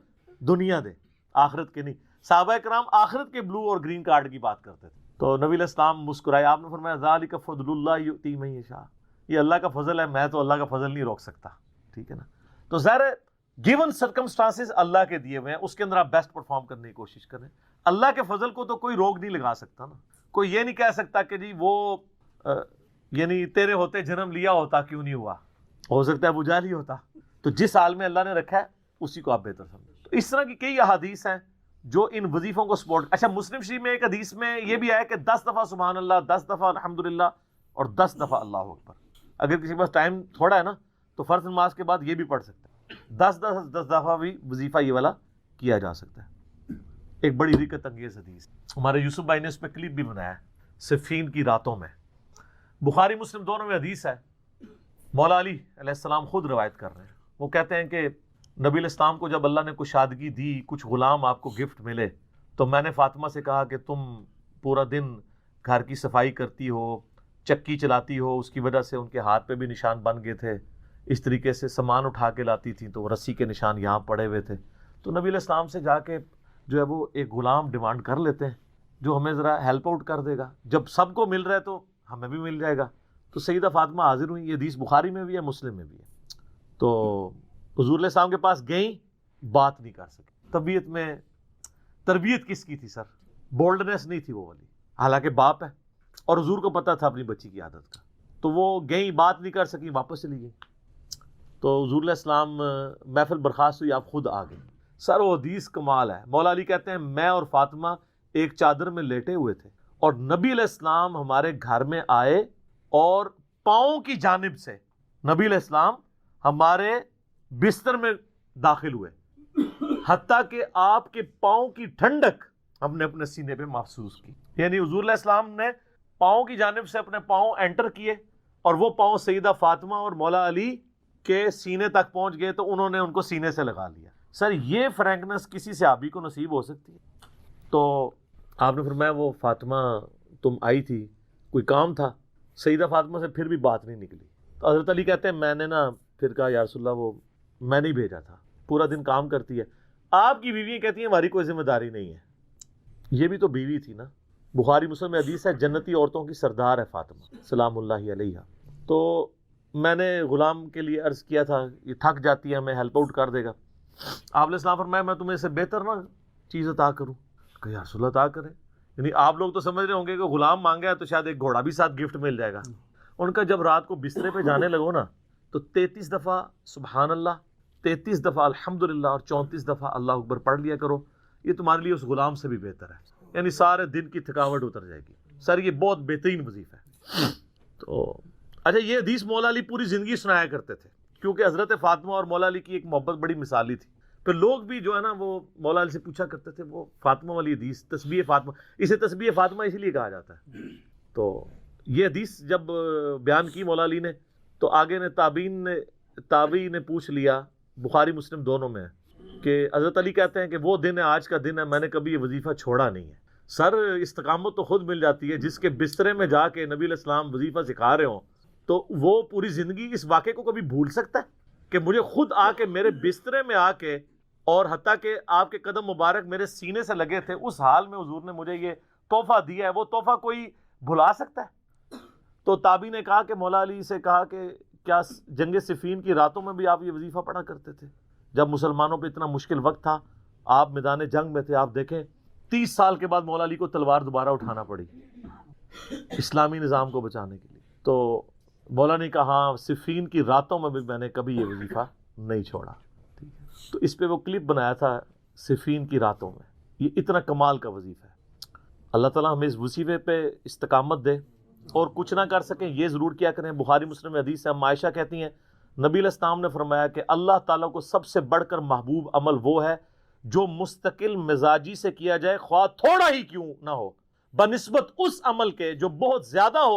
Speaker 2: دنیا دے آخرت کے نہیں. صحابہ کرام آخرت کے بلو اور گرین کارڈ کی بات کرتے تھے. تو نبی علیہ السلام مسکرائے. آپ نے فرمایا ذالک فضل اللہ یؤتی من یشاء، یہ اللہ کا فضل ہے، میں تو اللہ کا فضل نہیں روک سکتا. ٹھیک ہے نا. تو ظاہر ہے گیون سرکمسٹانسز اللہ کے دیے ہوئے ہیں، اس کے اندر آپ بیسٹ پرفارم کرنے کی کوشش کریں. اللہ کے فضل کو تو کوئی روک نہیں لگا سکتا نا. کوئی یہ نہیں کہہ سکتا کہ جی وہ یعنی تیرے ہوتے جنم لیا ہوتا کیوں نہیں ہوا، ہو سکتا ہے ابو جہل ہی ہوتا. تو جس حال میں اللہ نے رکھا ہے اسی کو آپ بہتر سمجھیں. تو اس طرح کی کئی احادیث ہیں جو ان وظیفوں کو سپورٹ. اچھا مسلم شریف میں ایک حدیث میں یہ بھی آیا کہ 10 دفعہ سبحان اللہ، 10 دفعہ الحمدللہ اور 10 دفعہ اللہ اکبر. اگر کسی کے پاس ٹائم تھوڑا ہے نا تو فرض نماز کے بعد یہ بھی پڑھ سکتے ہیں. 10 دفعہ بھی وظیفہ یہ والا کیا جا سکتا ہے. ایک بڑی حرکت انگیز حدیث ہمارے یوسف بھائی نے اس پہ کلپ بھی بنایا ہے صفین کی راتوں میں. بخاری مسلم دونوں میں حدیث ہے. مولا علی علیہ السلام خود روایت کر رہے ہیں. وہ کہتے ہیں کہ نبی علیہ السلام کو جب اللہ نے کشادگی دی، کچھ غلام آپ کو گفٹ ملے، تو میں نے فاطمہ سے کہا کہ تم پورا دن گھر کی صفائی کرتی ہو، چکی چلاتی ہو، اس کی وجہ سے ان کے ہاتھ پہ بھی نشان بن گئے تھے. اس طریقے سے سامان اٹھا کے لاتی تھیں تو رسی کے نشان یہاں پڑے ہوئے تھے. تو نبی علیہ السلام سے جا کے جو ہے وہ ایک غلام ڈیمانڈ کر لیتے ہیں جو ہمیں ذرا ہیلپ آؤٹ کر دے گا. جب سب کو مل رہا ہے تو ہمیں بھی مل جائے گا. تو سیدہ فاطمہ حاضر ہوئی. یہ حدیث بخاری میں بھی ہے، مسلم میں بھی ہے. تو حضور علیہ السلام کے پاس گئیں، بات نہیں کر سکے. طبیعت میں تربیت کس کی تھی سر؟ بولڈنس نہیں تھی وہ والی، حالانکہ باپ ہے اور حضور کو پتہ تھا اپنی بچی کی عادت کا. تو وہ گئیں، بات نہیں کر سکی، واپس چلی گئی. تو حضور علیہ السلام محفل برخاست ہوئی، آپ خود آ گئے. سر وہ حدیث کمال ہے. مولا علی کہتے ہیں میں اور فاطمہ ایک چادر میں لیٹے ہوئے تھے اور نبی علیہ السلام ہمارے گھر میں آئے اور پاؤں کی جانب سے نبی علیہ السلام ہمارے بستر میں داخل ہوئے، حتیٰ کہ آپ کے پاؤں کی ٹھنڈک ہم نے اپنے سینے پہ محسوس کی. یعنی حضور علیہ السلام نے پاؤں کی جانب سے اپنے پاؤں انٹر کیے اور وہ پاؤں سیدہ فاطمہ اور مولا علی کے سینے تک پہنچ گئے تو انہوں نے ان کو سینے سے لگا لیا. سر یہ فرینکنس کسی صحابی کو نصیب ہو سکتی ہے؟ تو آپ نے فرمایا وہ فاطمہ تم آئی تھی، کوئی کام تھا؟ سیدہ فاطمہ سے پھر بھی بات نہیں نکلی. تو حضرت علی کہتے ہیں میں نے نا پھر کہا یا رسول اللہ وہ میں نہیں بھیجا تھا، پورا دن کام کرتی ہے. آپ کی بیویاں کہتی ہیں ہماری کوئی ذمہ داری نہیں ہے. یہ بھی تو بیوی تھی نا. بخاری مسلم میں حدیث ہے جنتی عورتوں کی سردار ہے فاطمہ سلام اللہ علیہا. تو میں نے غلام کے لیے عرض کیا تھا یہ تھک جاتی ہے ہمیں ہیلپ آؤٹ کر دے گا. آپ علیہ السلام فرمایا میں تمہیں اس سے بہتر نہ چیز عطا کروں. کہ یا رسول اللہ عطا کرے. یعنی آپ لوگ تو سمجھ رہے ہوں گے کہ غلام مانگا ہے تو شاید ایک گھوڑا بھی ساتھ گفٹ مل جائے گا. ان کا جب رات کو بسترے پہ جانے لگو نا تو 33 دفعہ سبحان اللہ، 33 دفعہ الحمدللہ اور 34 دفعہ اللہ اکبر پڑھ لیا کرو، یہ تمہارے لیے اس غلام سے بھی بہتر ہے، یعنی سارے دن کی تھکاوٹ اتر جائے گی۔ سر یہ بہت بہترین وظیفہ ہے۔ تو اچھا، یہ حدیث مولا علی پوری زندگی سنایا کرتے تھے، کیونکہ حضرت فاطمہ اور مولا علی کی ایک محبت بڑی مثالی تھی۔ پھر لوگ بھی جو ہے نا وہ مولا علی سے پوچھا کرتے تھے، وہ فاطمہ والی حدیث، تسبیح فاطمہ، اسے تسبیح فاطمہ اسی لیے کہا جاتا ہے۔ تو یہ حدیث جب بیان کی مولا علی نے تو آگے نے تابعین نے پوچھ لیا، بخاری مسلم دونوں میں ہے، کہ حضرت علی کہتے ہیں کہ وہ دن ہے، آج کا دن ہے، میں نے کبھی یہ وظیفہ چھوڑا نہیں ہے۔ سر استقامت تو خود مل جاتی ہے، جس کے بسترے میں جا کے نبی علیہ السلام وظیفہ سکھا رہے ہوں تو وہ پوری زندگی اس واقعے کو کبھی بھول سکتا ہے کہ مجھے خود آ کے میرے بسترے میں آ کے، اور حتیٰ کہ آپ کے قدم مبارک میرے سینے سے لگے تھے، اس حال میں حضور نے مجھے یہ تحفہ دیا ہے، وہ تحفہ کوئی بھلا سکتا ہے؟ تو تابعی نے کہا کہ مولا علی سے کہا کہ کیا جنگ صفین کی راتوں میں بھی آپ یہ وظیفہ پڑھا کرتے تھے؟ جب مسلمانوں پہ اتنا مشکل وقت تھا، آپ میدان جنگ میں تھے، آپ دیکھیں 30 سال کے بعد مولا علی کو تلوار دوبارہ اٹھانا پڑی اسلامی نظام کو بچانے کے لیے۔ تو مولا نے کہا ہاں، صفین کی راتوں میں بھی میں نے کبھی یہ وظیفہ نہیں چھوڑا۔ تو اس پہ وہ کلپ بنایا تھا صفین کی راتوں میں۔ یہ اتنا کمال کا وظیفہ ہے۔ اللہ تعالیٰ ہمیں اس وظیفے پہ استقامت دے، اور کچھ نہ کر سکیں یہ ضرور کیا کریں۔ بخاری مسلم میں حدیث ہے، عائشہ کہتی ہیں نبی علیہ السلام نے فرمایا کہ اللہ تعالیٰ کو سب سے بڑھ کر محبوب عمل وہ ہے جو مستقل مزاجی سے کیا جائے، خواہ تھوڑا ہی کیوں نہ ہو، بنسبت اس عمل کے جو بہت زیادہ ہو